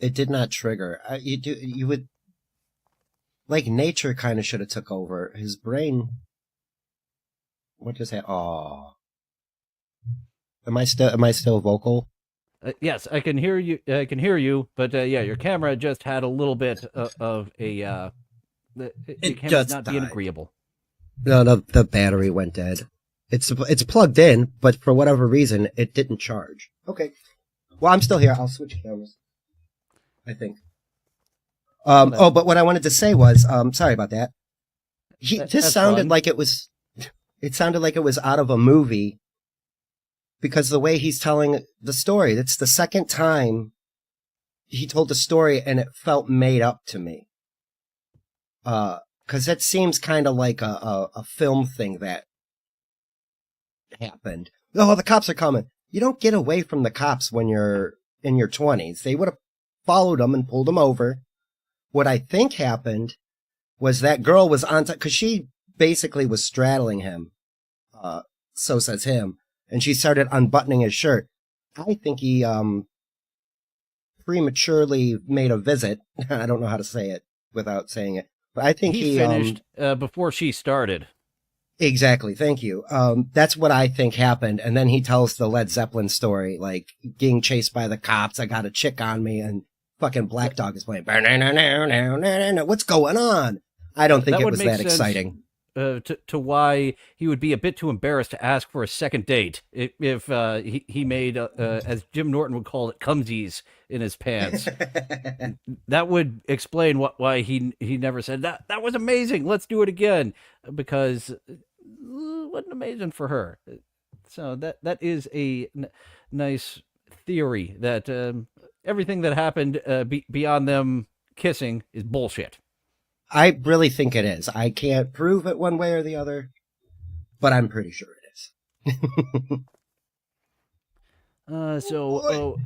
Yeah, it did not trigger. You would like nature kind of should have took over his brain. What just happened? Oh, am I still vocal? Yes, I can hear you. I can hear you, but yeah, your camera just had a little bit of a. The camera's just not being died. agreeable. No, the battery went dead. It's plugged in, but for whatever reason, it didn't charge. Okay. Well, I'm still here. I'll switch cameras. I think. But what I wanted to say was, sorry about that. This sounded fun. like it was. It sounded like it was out of a movie. Because the way he's telling the story, it's the second time he told the story and it felt made up to me. Cause it seems kind of like a film thing that happened. Oh, the cops are coming. You don't get away from the cops when you're in your 20s. They would have followed him and pulled him over. What I think happened was that girl was on top, because she basically was straddling him. So says him. And she started unbuttoning his shirt. I think he prematurely made a visit. I don't know how to say it without saying it. But I think he finished before she started. Exactly. Thank you. That's what I think happened. And then he tells the Led Zeppelin story, like getting chased by the cops. I got a chick on me and fucking Black Dog is playing. What's going on? I don't think it was that exciting. To why he would be a bit too embarrassed to ask for a second date if he made, as Jim Norton would call it, cumsies in his pants. That would explain why he never said, that was amazing, let's do it again, because it wasn't amazing for her. So that is a nice theory that everything that happened beyond them kissing is bullshit. I really think it is. I can't prove it one way or the other, but I'm pretty sure it is. So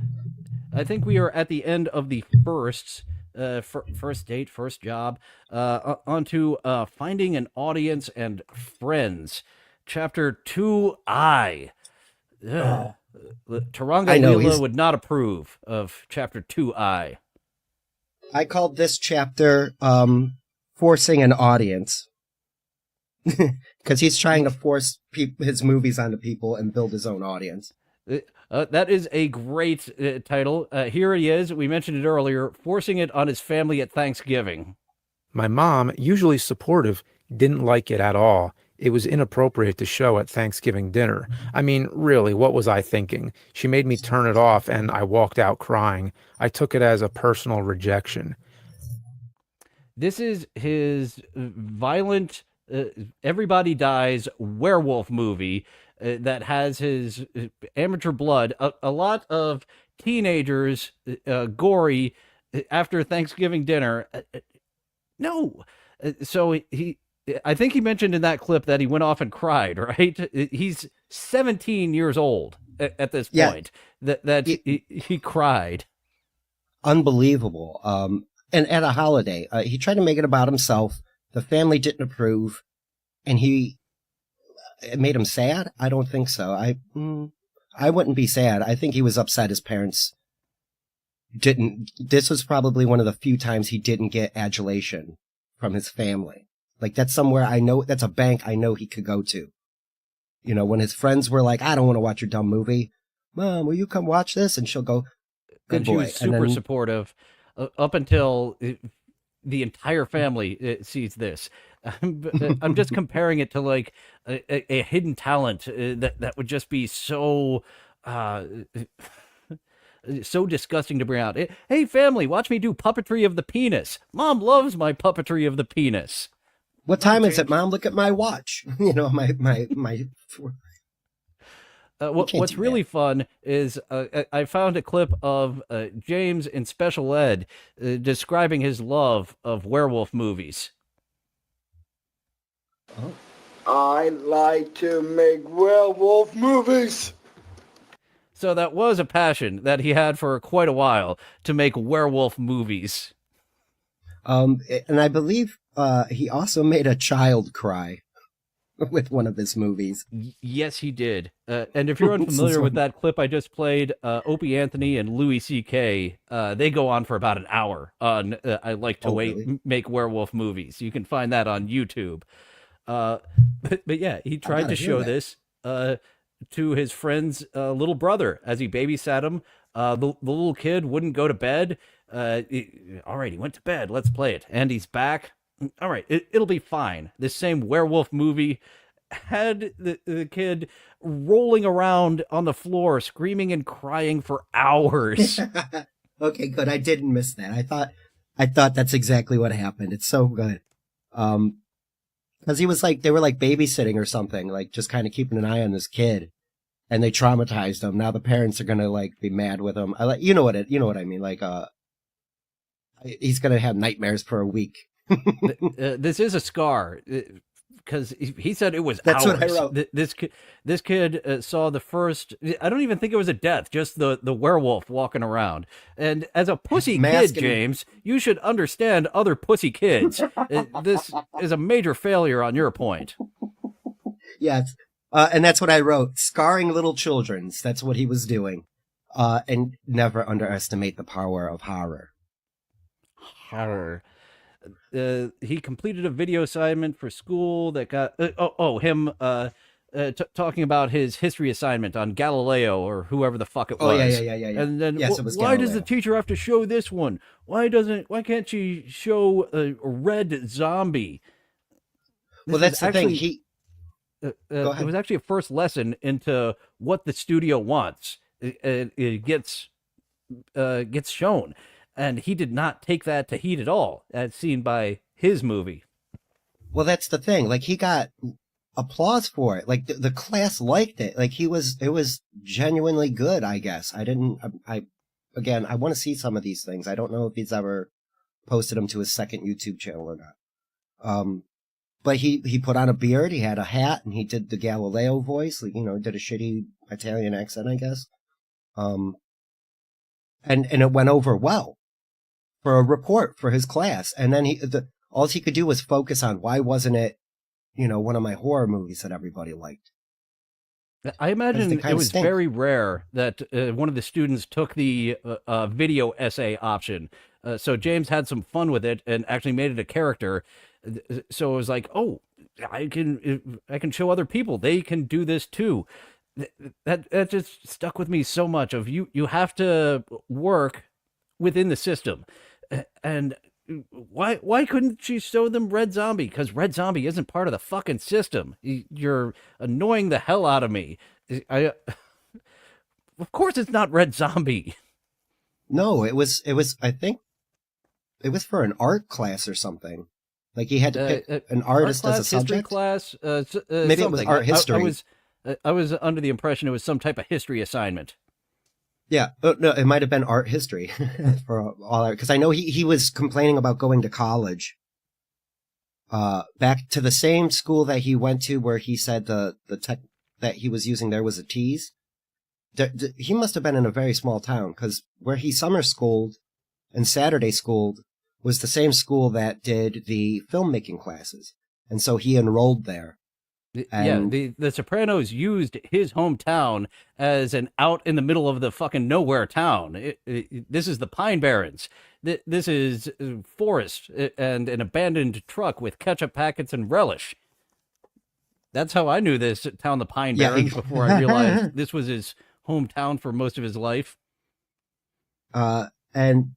I think we are at the end of the first date, first job. Onto finding an audience and friends. Chapter 2I. Taranga Leela would not approve of Chapter 2I. I called this chapter forcing an audience, because he's trying to force his movies onto people and build his own audience. That is a great title. Here it is. We mentioned it earlier. Forcing it on his family at Thanksgiving. My mom, usually supportive, didn't like it at all. It was inappropriate to show at Thanksgiving dinner. I mean, really, what was I thinking? She made me turn it off, and I walked out crying. I took it as a personal rejection. This is his violent, everybody dies werewolf movie that has his amateur blood. A lot of teenagers, gory, after Thanksgiving dinner. No. So I think he mentioned in that clip that he went off and cried, right? He's 17 years old at this point. He cried. Unbelievable. And at a holiday, he tried to make it about himself. The family didn't approve, and it made him sad. I don't think so. I wouldn't be sad. I think he was upset his parents didn't. This was probably one of the few times he didn't get adulation from his family. Like, that's somewhere I know, that's a bank I know he could go to. You know, when his friends were like, I don't want to watch your dumb movie. Mom, will you come watch this? And she'll go, good and boy. She was super supportive. Up until the entire family sees this. I'm just comparing it to like a hidden talent that would just be so so disgusting to bring out. Hey, family, watch me do puppetry of the penis. Mom loves my puppetry of the penis. What time is it, Mom? Look at my watch. You know, my what's really fun is I found a clip of James in special ed describing his love of werewolf movies. Oh. I like to make werewolf movies. So that was a passion that he had for quite a while, to make werewolf movies. And I believe he also made a child cry with one of his movies. Yes, he did. And if you're unfamiliar with that clip I just played, Opie Anthony and Louis C.K., they go on for about an hour on I like to make werewolf movies. You can find that on YouTube. But yeah, he tried to show this to his friend's little brother as he babysat him. The little kid wouldn't go to bed. All right, he went to bed. Let's play it. And he's back. All right, it'll be fine. This same werewolf movie had the kid rolling around on the floor, screaming and crying for hours. Okay, good. I didn't miss that. I thought that's exactly what happened. It's so good. Because he was like, they were like babysitting or something, like just kind of keeping an eye on this kid, and they traumatized him. Now the parents are gonna like be mad with him. You know what I mean? Like, he's gonna have nightmares for a week. This is a scar because he said it was That's hours. what I wrote. This kid saw the first. I don't even think it was a death, just the werewolf walking around. And as a pussy kid, Masking- James, you should understand other pussy kids. This is a major failure on your point. Yes. And that's what I wrote. Scarring little children's. That's what he was doing. And never underestimate the power of horror. Horror. He completed a video assignment for school that got him talking about his history assignment on Galileo or whoever the fuck it was. Oh yeah. And then Yes, it was why does the Galileo. teacher have to show this one? Why can't she show a red zombie? Well, that's the thing. He Go ahead. It was actually a first lesson into what the studio wants. It gets shown, and he did not take that to heat at all, as seen by his movie. Well, that's the thing. Like, he got applause for it. Like, the class liked it. Like, it was genuinely good, I guess. Again, I want to see some of these things. I don't know if he's ever posted them to his second YouTube channel or not. But he put on a beard, he had a hat, and he did the Galileo voice. Like, did a shitty Italian accent, I guess. And it went over well for a report for his class. And then all he could do was focus on why wasn't it, one of my horror movies that everybody liked. I imagine it was stink. very rare that one of the students took the video essay option. So James had some fun with it and actually made it a character. So it was like, oh, I can show other people they can do this too. That just stuck with me so much. Of you have to work within the system, and why couldn't she show them Red Zombie? Because Red Zombie isn't part of the fucking system. You're annoying the hell out of me. Of course it's not Red Zombie. No, it was. I think it was for an art class or something. Like, he had to pick an artist art class, as a subject. history class. Maybe it was something. art history. I was under the impression it was some type of history assignment. Yeah, no, it might have been art history for all because I know he was complaining about going to college. Back to the same school that he went to, where he said the tech that he was using there was a tease. He must have been in a very small town, because where he summer schooled and Saturday schooled was the same school that did the filmmaking classes, and so he enrolled there. And the Sopranos used his hometown as an out in the middle of the fucking nowhere town. This is the Pine Barrens. This is forest and an abandoned truck with ketchup packets and relish. That's how I knew this town, the Pine Barrens, before I realized this was his hometown for most of his life. And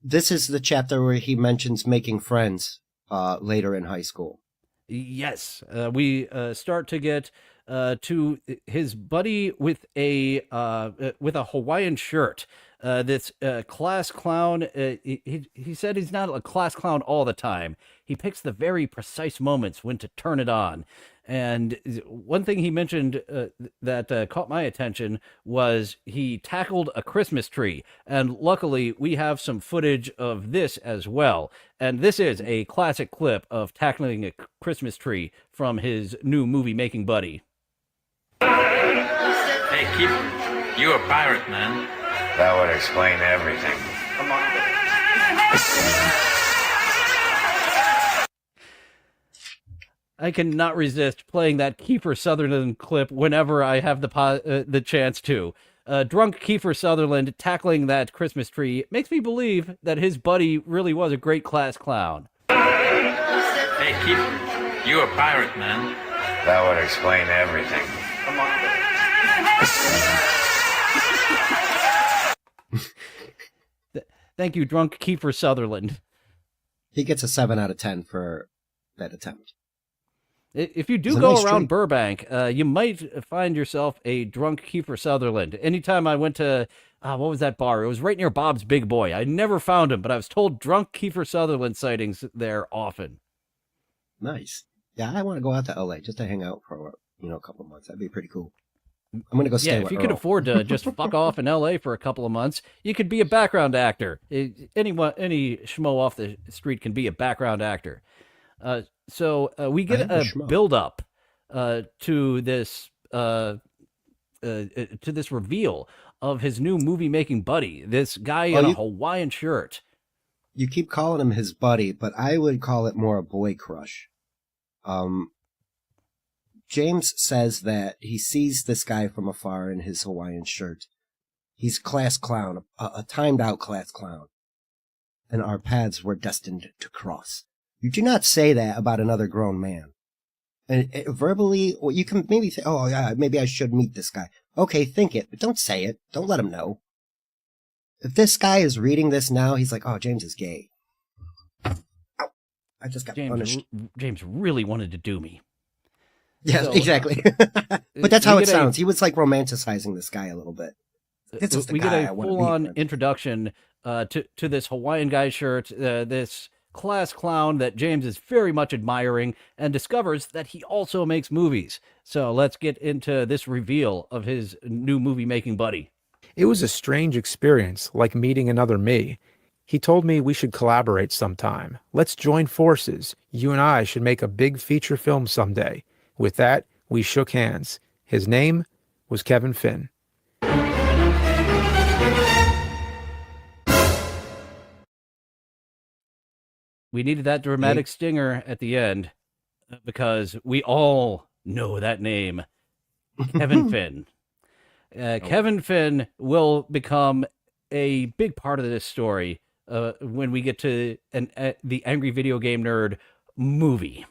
this is the chapter where he mentions making friends later in high school. Yes, we start to get to his buddy with a Hawaiian shirt. This class clown. He said he's not a class clown all the time. He picks the very precise moments when to turn it on. And one thing he mentioned that caught my attention was he tackled a Christmas tree. And luckily, we have some footage of this as well. And this is a classic clip of tackling a Christmas tree from his new movie-making buddy. Hey, Keith, you a pirate, man. That would explain everything. Come on. I cannot resist playing that Kiefer Sutherland clip whenever I have the chance to. Drunk Kiefer Sutherland tackling that Christmas tree makes me believe that his buddy really was a great class clown. Hey, Keith, you a pirate, man. That would explain everything. Come on. Thank you, Drunk Kiefer Sutherland. He gets a 7 out of 10 for that attempt. If you do It's a go nice around treat. Burbank, you might find yourself a drunk Kiefer Sutherland. Anytime I went to, what was that bar? It was right near Bob's Big Boy. I never found him, but I was told drunk Kiefer Sutherland sightings there often. Nice. Yeah, I want to go out to LA just to hang out for a couple months. That'd be pretty cool. I'm gonna go stay Yeah, with if you could Earl. afford to just fuck off in LA for a couple of months, you could be a background actor. Any schmo off the street can be a background actor. So we I get am a a schmo. build up to this to this reveal of his new movie making buddy, this guy Oh, in a Hawaiian shirt. you keep calling him his buddy, but I would call it more a boy crush. Um, James says that he sees this guy from afar in his Hawaiian shirt. He's class clown, a timed out class clown, and our paths were destined to cross. You do not say that about another grown man. And verbally, or you can maybe think, oh yeah, maybe I should meet this guy. Okay, think it, but don't say it. Don't let him know. If this guy is reading this now, he's like, oh, James is gay. Ow, I just got punished. James really wanted to do me. Yes, So, exactly. But that's how we it get sounds. He was like romanticizing this guy a little bit. This is the we guy get I a want to full-on meet. introduction to this Hawaiian guy shirt, this class clown that James is very much admiring, and discovers that he also makes movies. So let's get into this reveal of his new movie-making buddy. It was a strange experience, like meeting another me. He told me we should collaborate sometime. Let's join forces. You and I should make a big feature film someday. With that, we shook hands. His name was Kevin Finn. We needed that dramatic stinger at the end because we all know that name, Kevin Finn. Kevin Finn will become a big part of this story when we get to the Angry Video Game Nerd movie.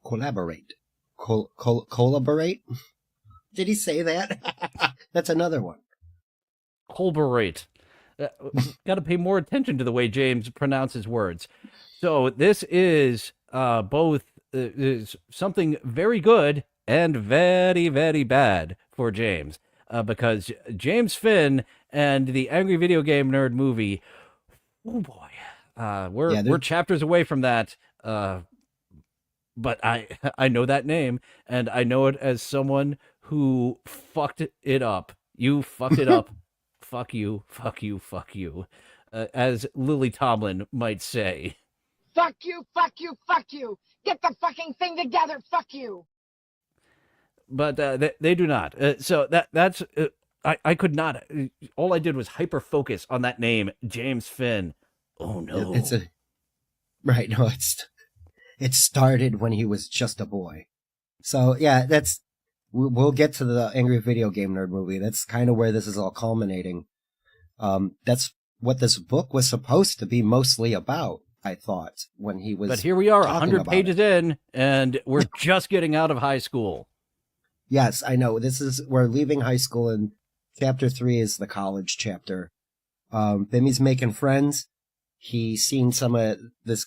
Collaborate. Collaborate? Did he say that? That's another one. Collaborate. Got to pay more attention to the way James pronounces words. So this is both is something very good and very, very bad for James, because James Finn and the Angry Video Game Nerd movie, oh boy, we're chapters away from that. But I know that name, and I know it as someone who fucked it up. You fucked it up. Fuck you, fuck you, fuck you, as Lily Tomlin might say. Fuck you, fuck you, fuck you. Get the fucking thing together, fuck you. But they do not. So that's I could not. All I did was hyper focus on that name, James Finn. Oh no, right. No, it started when he was just a boy. So yeah, we'll get to the Angry Video Game Nerd movie. That's kind of where this is all culminating. That's what this book was supposed to be mostly about, I thought, when he was. But here we are, 100 about pages in, and we're just getting out of high school. Yes, I know. We're leaving high school, and chapter 3 is the college chapter. Bimmy's making friends. He's seen some of the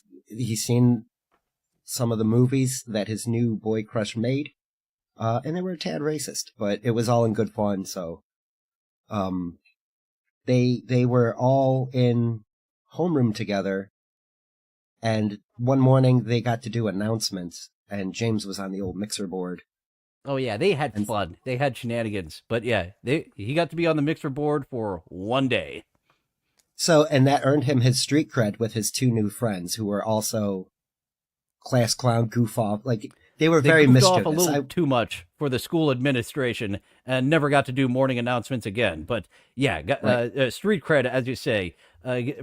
movies that his new boy crush made. And they were a tad racist, but it was all in good fun. So, they were all in homeroom together, and one morning they got to do announcements, and James was on the old mixer board. Oh yeah, they had fun. They had shenanigans, but yeah, he got to be on the mixer board for one day. So, and that earned him his street cred with his two new friends, who were also class clown goof off. Like, they were very goofed mischievous. off a little too much for the school administration and never got to do morning announcements again. But yeah, street cred, as you say,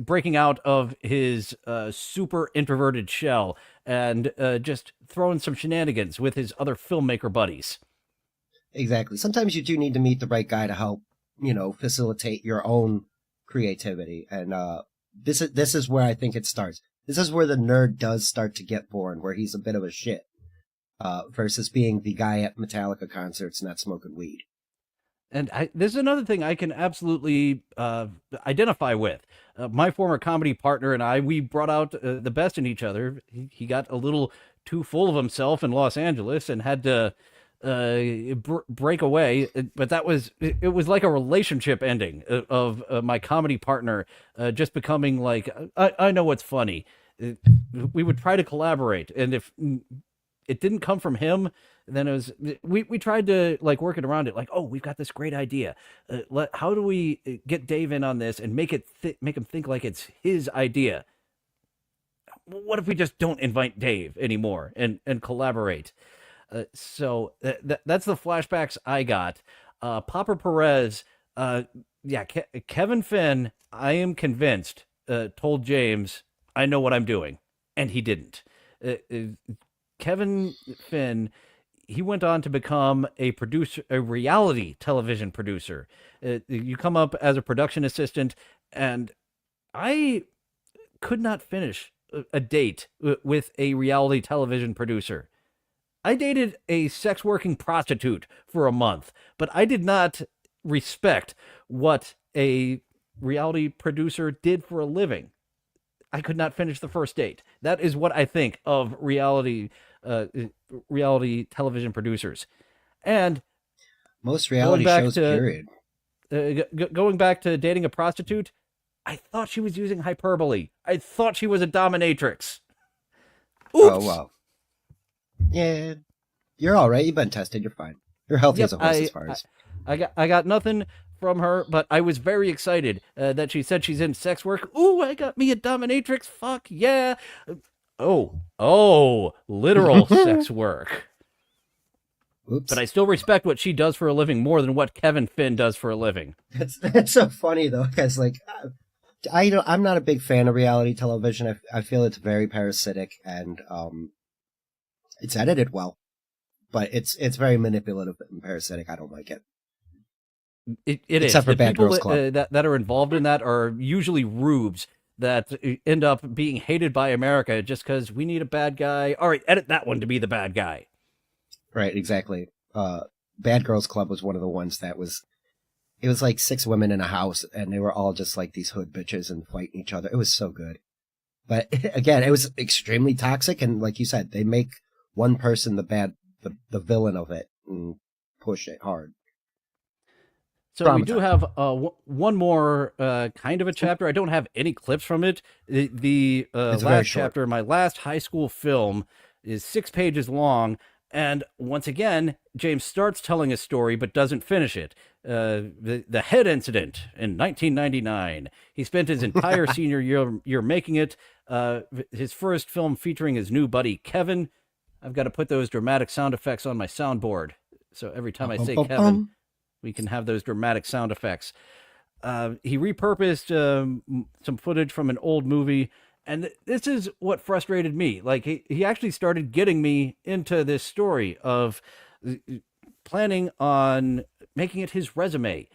breaking out of his super introverted shell and just throwing some shenanigans with his other filmmaker buddies. Exactly. Sometimes you do need to meet the right guy to help, facilitate your own creativity. And this is where I think it starts. This is where the nerd does start to get born, where he's a bit of a shit. Versus being the guy at Metallica concerts not smoking weed. And this is another thing I can absolutely identify with. My former comedy partner and I, we brought out the best in each other. He got a little too full of himself in Los Angeles and had to break away. But it was like a relationship ending of my comedy partner just becoming like, I know what's funny. We would try to collaborate, and if it didn't come from him, then it was we tried to like work it around it, like, oh, we've got this great idea, how do we get Dave in on this and make him think like it's his idea? what if we just don't invite Dave anymore and collaborate? That's the flashbacks I got. Papa Perez, yeah, Kevin Finn, I am convinced, told James, I know what I'm doing. And he didn't. Kevin Finn, he went on to become a producer, a reality television producer. You come up as a production assistant, and I could not finish a date with a reality television producer. I dated a sex working prostitute for a month, but I did not respect what a reality producer did for a living. I could not finish the first date. That is what I think of uh, reality television producers. And Most going reality back shows, to period. going back to dating a prostitute, I thought she was using hyperbole. I thought she was a dominatrix. Oops. Oh, well. Yeah, you're all right. You've been tested. You're fine. You're healthy as a horse as far as. I got nothing from her, but I was very excited that she said she's in sex work. Ooh, I got me a dominatrix. Fuck yeah. Literal sex work. Oops. But I still respect what she does for a living more than what Kevin Finn does for a living. It's so funny though, because like I'm not a big fan of reality television. I feel it's very parasitic and it's edited well, but it's very manipulative and parasitic. I don't like it. It Except is. for The Bad people Girls Club. that are involved in that are usually rubes that end up being hated by America just because we need a bad guy. All right, edit that one to be the bad guy. Right, exactly. Bad Girls Club was one of the ones that was. It was like 6 women in a house, and they were all just like these hood bitches and fighting each other. It was so good. But again, it was extremely toxic, and like you said, they make one person the villain of it and push it hard. So we do have one more kind of a chapter. I don't have any clips from it. The It's very last short. chapter, my last high school film, is 6 pages long. And once again, James starts telling a story but doesn't finish it. The head incident in 1999. He spent his entire senior year making it. His first film featuring his new buddy, Kevin. I've got to put those dramatic sound effects on my soundboard. So every time I say Kevin, we can have those dramatic sound effects. He repurposed some footage from an old movie. And this is what frustrated me. Like, he actually started getting me into this story of planning on making it his resume.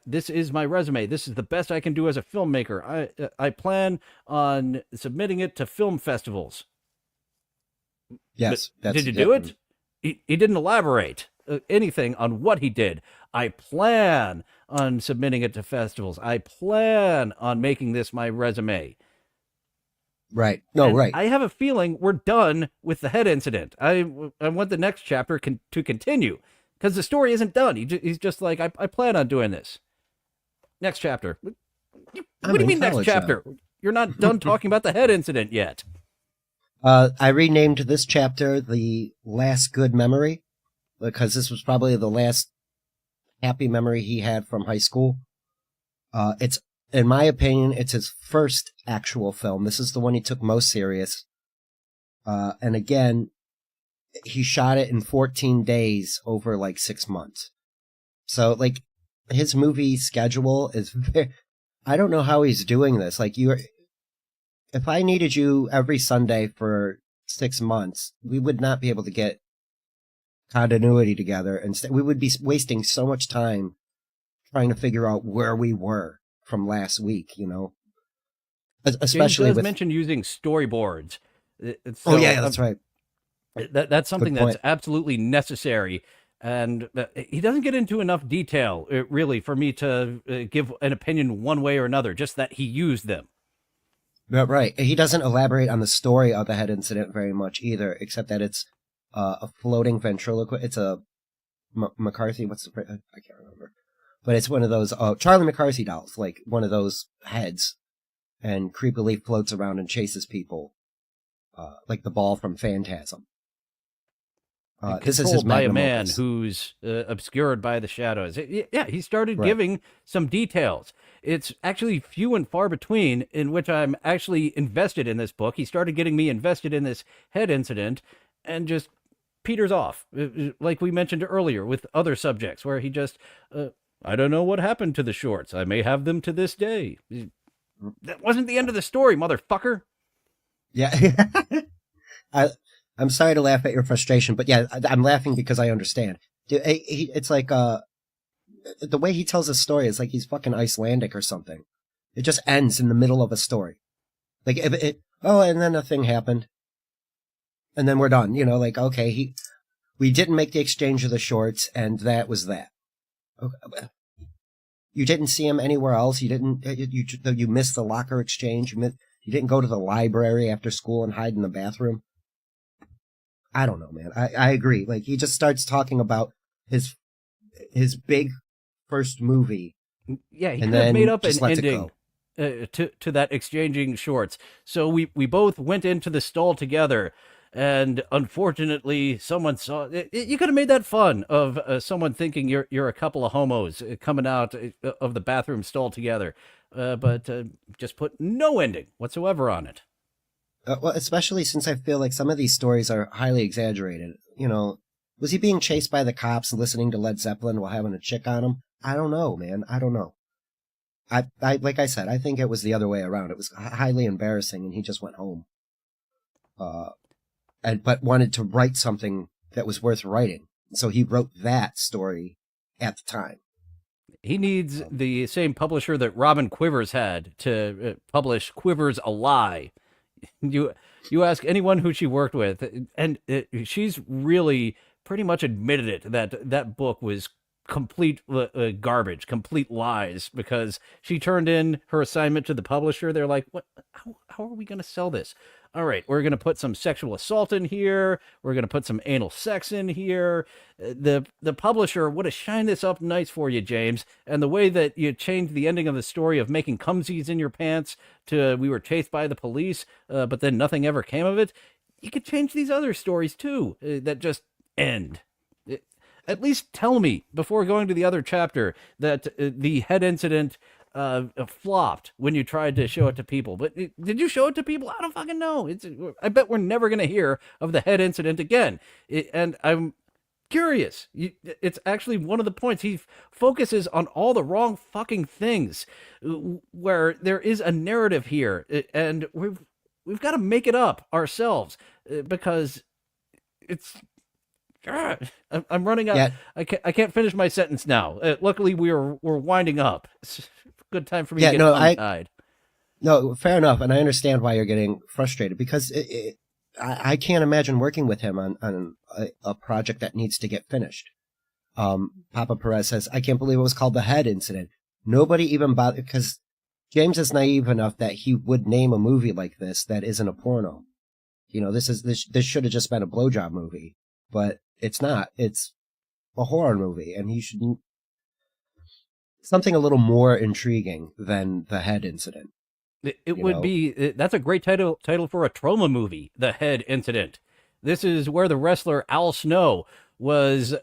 This is my resume. This is the best I can do as a filmmaker. I plan on submitting it to film festivals. Yes. Did you do it? He didn't elaborate anything on what he did. I plan on submitting it to festivals. I plan on making this my resume. Right. No, And right. I have a feeling we're done with the head incident. I want the next chapter to continue because the story isn't done. He's just like, I plan on doing this. Next chapter. What do you mean next chapter? You're not done talking about the head incident yet. I renamed this chapter The Last Good Memory because this was probably the last happy memory he had from high school. It's, in my opinion, it's his first actual film. This is the one he took most serious. And again, he shot it in 14 days over like 6 months. So like his movie schedule is very, I don't know how he's doing this. Like if I needed you every Sunday for 6 months, we would not be able to get continuity together. And we would be wasting so much time trying to figure out where we were from last week, you know, especially James does with mention using storyboards. oh yeah, that's right. That's something Good point. that's absolutely necessary. And he doesn't get into enough detail, really, for me to give an opinion one way or another, just that he used them. Right. He doesn't elaborate on the story of the head incident very much either, except that it's a floating ventriloquist. It's a McCarthy. What's the? I can't remember. But it's one of those Charlie McCarthy dolls, like one of those heads, and creepily floats around and chases people, like the ball from Phantasm. This is his controlled by a magnum man opus. who's obscured by the shadows. Yeah, he started Right. giving some details. It's actually few and far between in which I'm actually invested in this book. He started getting me invested in this head incident and just peters off, like we mentioned earlier with other subjects, where he just, I don't know what happened to the shorts. I may have them to this day. That wasn't the end of the story, motherfucker. Yeah. I'm sorry to laugh at your frustration, but yeah, I'm laughing because I understand. It's like, the way he tells his story is like he's fucking Icelandic or something. It just ends in the middle of a story. Like, and then a thing happened. And then we're done. Like, okay, we didn't make the exchange of the shorts, and that was that. Okay. You didn't see him anywhere else. You didn't, you missed the locker exchange. You didn't go to the library after school and hide in the bathroom. I don't know, man. I agree. Like, he just starts talking about his big first movie. Yeah, he and could have then made up just an lets it ending go. to that exchanging shorts. So we both went into the stall together, and unfortunately, someone saw it. You could have made that fun of someone thinking you're a couple of homos coming out of the bathroom stall together, but just put no ending whatsoever on it. Well, especially since I feel like some of these stories are highly exaggerated. Was he being chased by the cops and listening to Led Zeppelin while having a chick on him? I don't know, man. I don't know. I like I said, I think it was the other way around. It was highly embarrassing, and he just went home. But wanted to write something that was worth writing, so he wrote that story at the time. He needs the same publisher that Robin Quivers had to publish Quivers a Lie. You ask anyone who she worked with, and she's really pretty much admitted it that book was complete garbage, complete lies, because she turned in her assignment to the publisher. They're like, "What? How are we going to sell this? All right, we're going to put some sexual assault in here. We're going to put some anal sex in here." The publisher would have shined this up nice for you, James. And the way that you changed the ending of the story of making cumsies in your pants to we were chased by the police, but then nothing ever came of it. You could change these other stories too that just end. At least tell me before going to the other chapter that the head incident flopped when you tried to show it to people. But did you show it to people? I don't fucking know. I bet we're never going to hear of the head incident again. And I'm curious. It's actually one of the points. He focuses on all the wrong fucking things where there is a narrative here. And we've got to make it up ourselves because it's... I'm running out. Yeah. I can't finish my sentence now. Luckily, we're winding up. It's a good time for me to get tongue-tied. No, fair enough, and I understand why you're getting frustrated, because I can't imagine working with him on a project that needs to get finished. Papa Perez says, I can't believe it was called the head incident. Nobody even bothered, because James is naive enough that he would name a movie like this that isn't a porno. This should have just been a blowjob movie, but it's not. It's a horror movie, and he should something a little more intriguing than the head incident. It would be. That's a great title for a trauma movie. The head incident. This is where the wrestler Al Snow was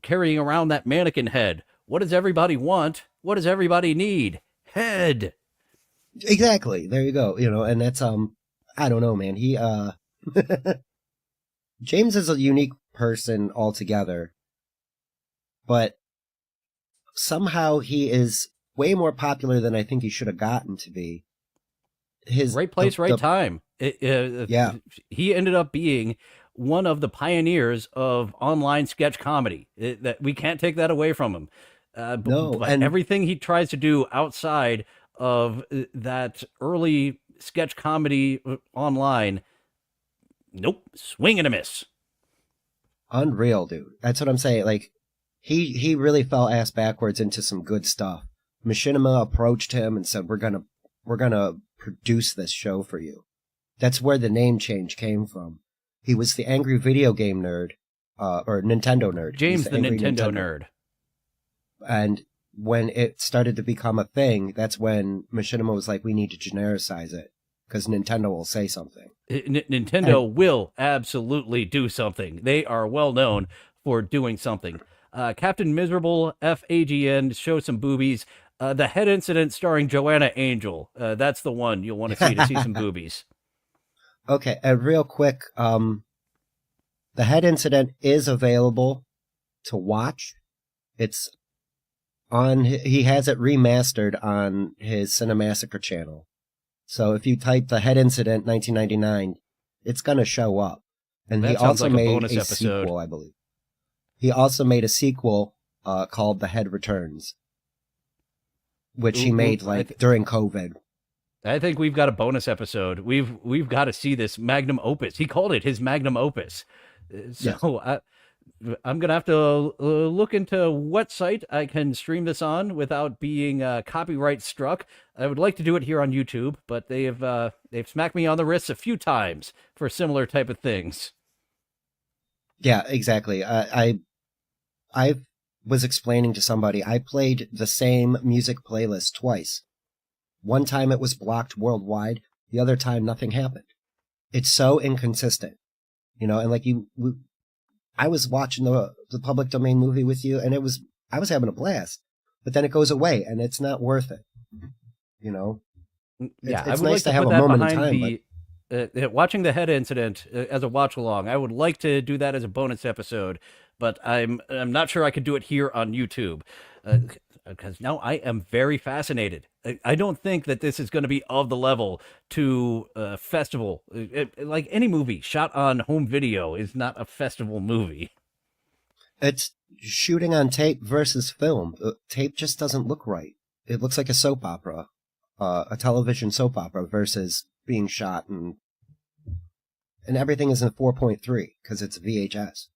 carrying around that mannequin head. What does everybody want? What does everybody need? Head. Exactly. There you go. And that's I don't know, man. He James is a unique person altogether, but somehow he is way more popular than I think he should have gotten to be. Right place, right time. Yeah. He ended up being one of the pioneers of online sketch comedy. That we can't take that away from him. But and everything he tries to do outside of that early sketch comedy online, nope, swing and a miss. Unreal, dude. That's what I'm saying. Like, he really fell ass backwards into some good stuff. Machinima approached him and said, we're gonna produce this show for you. That's where the name change came from. He was the angry video game nerd, or Nintendo nerd. James the Nintendo nerd. And when it started to become a thing, that's when Machinima was like, we need to genericize it. because Nintendo will say something. Nintendo will absolutely do something. They are well known for doing something. Captain Miserable FAGN show some boobies. The head incident starring Joanna Angel. That's the one you'll want to see some boobies. Okay, real quick, the head incident is available to watch. It's on. He has it remastered on his Cinemassacre channel. So if you type the head incident 1999, it's gonna show up. And That he sounds also like a made bonus a episode. sequel, I believe. He also made a sequel called The Head Returns, which he made during COVID. I think we've got a bonus episode. We've got to see this magnum opus. He called it his magnum opus. So yes. I'm gonna have to look into what site I can stream this on without being copyright struck. I would like to do it here on YouTube, but they've smacked me on the wrists a few times for similar type of things. Yeah, exactly. I was explaining to somebody, I played the same music playlist twice. One time it was blocked worldwide. The other time nothing happened. It's so inconsistent, and like I was watching the public domain movie with you, and I was having a blast, but then it goes away, and it's not worth it. Yeah, it's nice to have a moment in time. Watching the head incident as a watch along, I would like to do that as a bonus episode, but I'm not sure I could do it here on YouTube because now I am very fascinated. I don't think that this is going to be of the level to a festival. Like any movie shot on home video is not a festival movie. It's shooting on tape versus film. Tape just doesn't look right. It looks like a soap opera, a television soap opera versus being shot and everything is in 4.3 because it's VHS.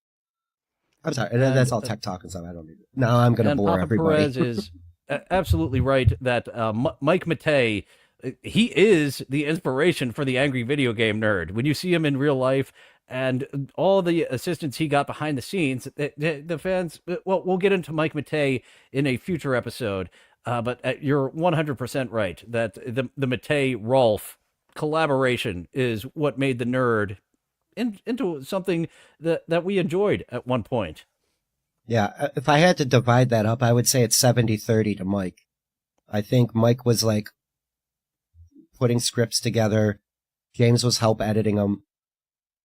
I'm sorry, that's all tech talk and stuff. I don't need it. No, I'm going to bore Papa everybody. Perez is absolutely right that Mike Matei, he is the inspiration for the angry video game nerd. When you see him in real life and all the assistance he got behind the scenes, the fans, well, we'll get into Mike Matei in a future episode, but you're 100% right that the Matei Rolfe collaboration is what made the nerd into something that we enjoyed at one point. Yeah, if I had to divide that up, I would say it's 70-30 to Mike. I think Mike was like putting scripts together. James was help editing them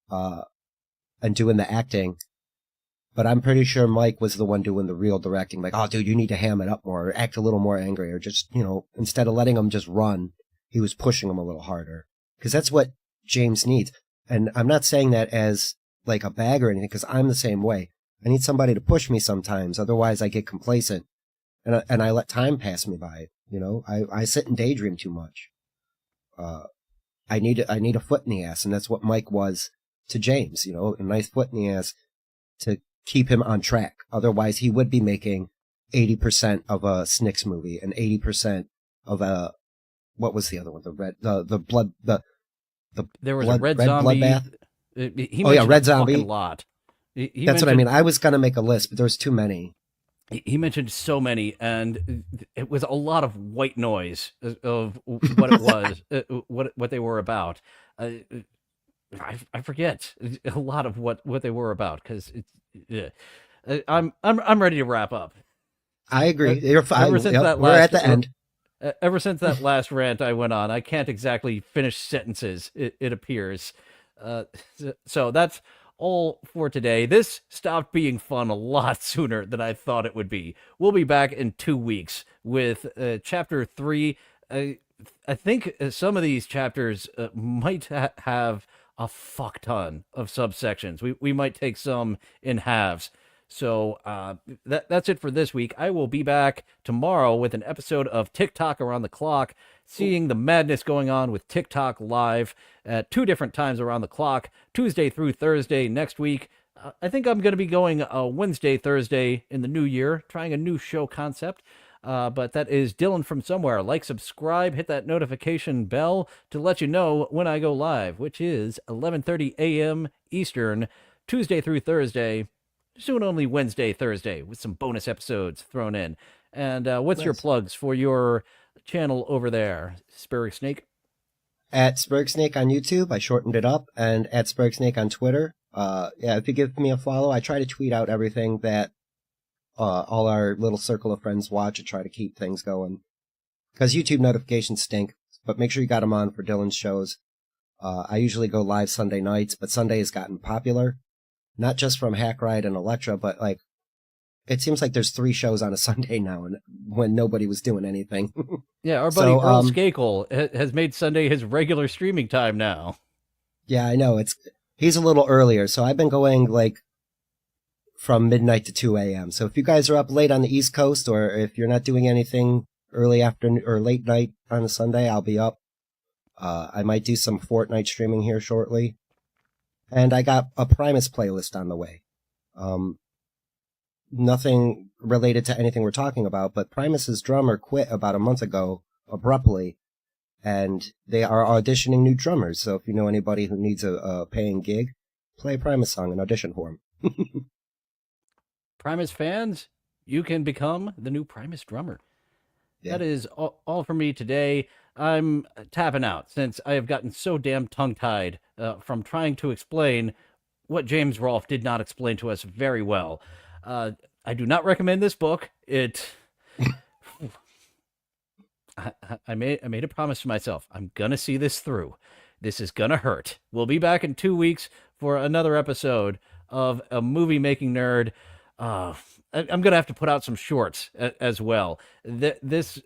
and doing the acting. But I'm pretty sure Mike was the one doing the real directing. Like, oh, dude, you need to ham it up more, or act a little more angry, or just, instead of letting him just run, he was pushing him a little harder. Because that's what James needs. And I'm not saying that as like a bag or anything, because I'm the same way. I need somebody to push me sometimes. Otherwise, I get complacent and I let time pass me by. I sit and daydream too much. I need a foot in the ass, and that's what Mike was to James. A nice foot in the ass to keep him on track. Otherwise, he would be making 80% of a Snick's movie and 80% of a what was the other one? There was a Red Zombie. Bloodbath. Red Zombie. A lot. That's what I mean. I was going to make a list, but there was too many. He mentioned so many, and it was a lot of white noise of what it was, what they were about. I forget a lot of what they were about because I'm ready to wrap up. I agree. You're fine. We're at the end. Ever since that last rant I went on, I can't exactly finish sentences, it appears. So that's all for today. This stopped being fun a lot sooner than I thought it would be. We'll be back in 2 weeks with Chapter 3. I think some of these chapters might have a fuck ton of subsections. We might take some in halves. So that's it for this week. I will be back tomorrow with an episode of TikTok Around the Clock, seeing the madness going on with TikTok live at 2 different times around the clock, Tuesday through Thursday next week. I think I'm going to be going Wednesday, Thursday in the new year, trying a new show concept. But that is Dylan from somewhere. Like, subscribe, hit that notification bell to let you know when I go live, which is 11:30 a.m. Eastern, Tuesday through Thursday. Soon only Wednesday, Thursday, with some bonus episodes thrown in. And what's your plugs for your channel over there, Spirit Snake? at Snick on YouTube. I shortened it up, and at Snick on Twitter. If you give me a follow, I try to tweet out everything that all our little circle of friends watch and try to keep things going. Because YouTube notifications stink, but make sure you got them on for Dylan's shows. I usually go live Sunday nights, but Sunday has gotten popular. Not just from Hack Ride and Electra, but like, it seems like there's 3 shows on a Sunday now, and when nobody was doing anything. Yeah, our buddy Earl Skakel has made Sunday his regular streaming time now. Yeah, I know. He's a little earlier, so I've been going like from midnight to 2 a.m. So if you guys are up late on the East Coast, or if you're not doing anything early afternoon or late night on a Sunday, I'll be up. I might do some Fortnite streaming here shortly. And I got a Primus playlist on the way. Nothing related to anything we're talking about, but Primus's drummer quit about a month ago abruptly, and they are auditioning new drummers. So if you know anybody who needs a paying gig, play a Primus song and audition for him. Primus fans, you can become the new Primus drummer. Yeah. That is all for me today. I'm tapping out since I have gotten so damn tongue-tied from trying to explain what James Rolfe did not explain to us very well. I do not recommend this book. I made a promise to myself. I'm gonna see this through. This is gonna hurt. We'll be back in 2 weeks for another episode of A Movie Making Nerd. I'm gonna have to put out some shorts as well. This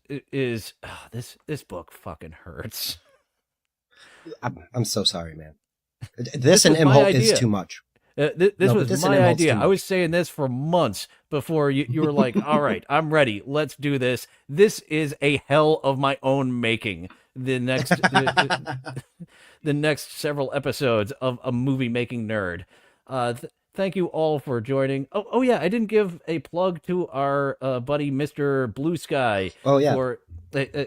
book fucking hurts. I'm so sorry, man. This and Imholt is too much. This was my idea. I was saying this for months before you were like, all right, I'm ready. Let's do this. This is a hell of my own making. The next the next several episodes of A Movie Making Nerd. Thank you all for joining. Oh yeah, I didn't give a plug to our buddy Mr. Blue Sky. Oh yeah.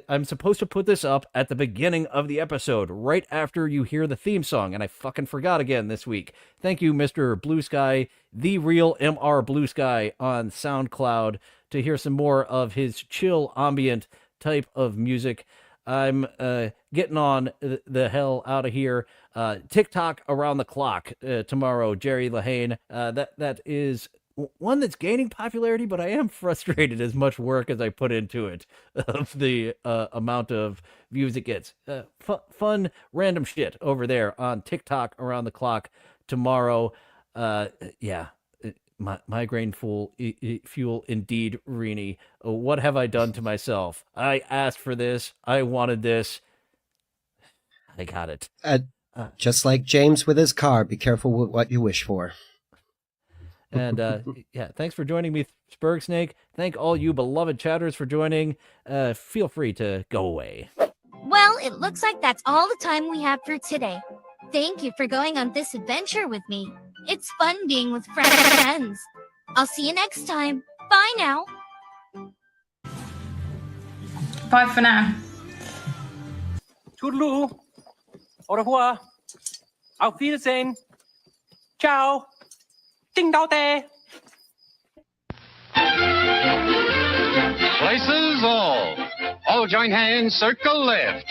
I'm supposed to put this up at the beginning of the episode, right after you hear the theme song, and I fucking forgot again this week. Thank you, Mr. Blue Sky, the real MR Blue Sky on SoundCloud, to hear some more of his chill, ambient type of music. I'm getting on the hell out of here. TikTok around the clock tomorrow, Jerry Lahane. That is one that's gaining popularity, but I am frustrated as much work as I put into it of the amount of views it gets. Fun, random shit over there on TikTok around the clock tomorrow. Yeah. Migraine fuel indeed, Rini. What have I done to myself? I asked for this. I wanted this. I got it. Just like James with his car, be careful with what you wish for. And yeah, thanks for joining me, Spurg Snake. Thank all you beloved chatters for joining. Feel free to go away. Well, it looks like that's all the time we have for today. Thank you for going on this adventure with me. It's fun being with friends. I'll see you next time. Bye now. Bye for now. Toodaloo. Au revoir. Auf Wiedersehen. Ciao. Ding dao day. Places all. All join hands, circle left.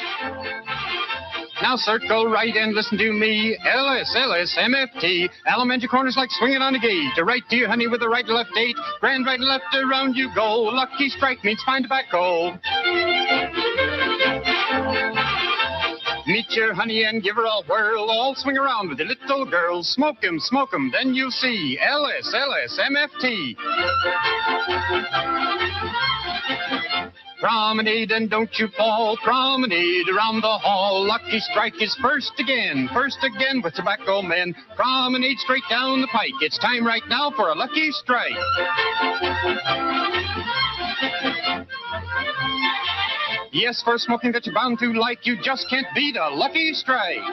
Now circle right and listen to me. LS, MFT. Elementary corners like swinging on a gate. To right, dear honey, with the right left eight. Grand right and left around you go. Lucky strike means fine tobacco. Meet your honey and give her a whirl. All swing around with the little girls. Smoke 'em, then you'll see. LS, MFT. Promenade and don't you fall. Promenade around the hall. Lucky strike is first again with tobacco men. Promenade straight down the pike. It's time right now for a lucky strike. Yes, for smoking that you're bound to like, you just can't beat a lucky strike.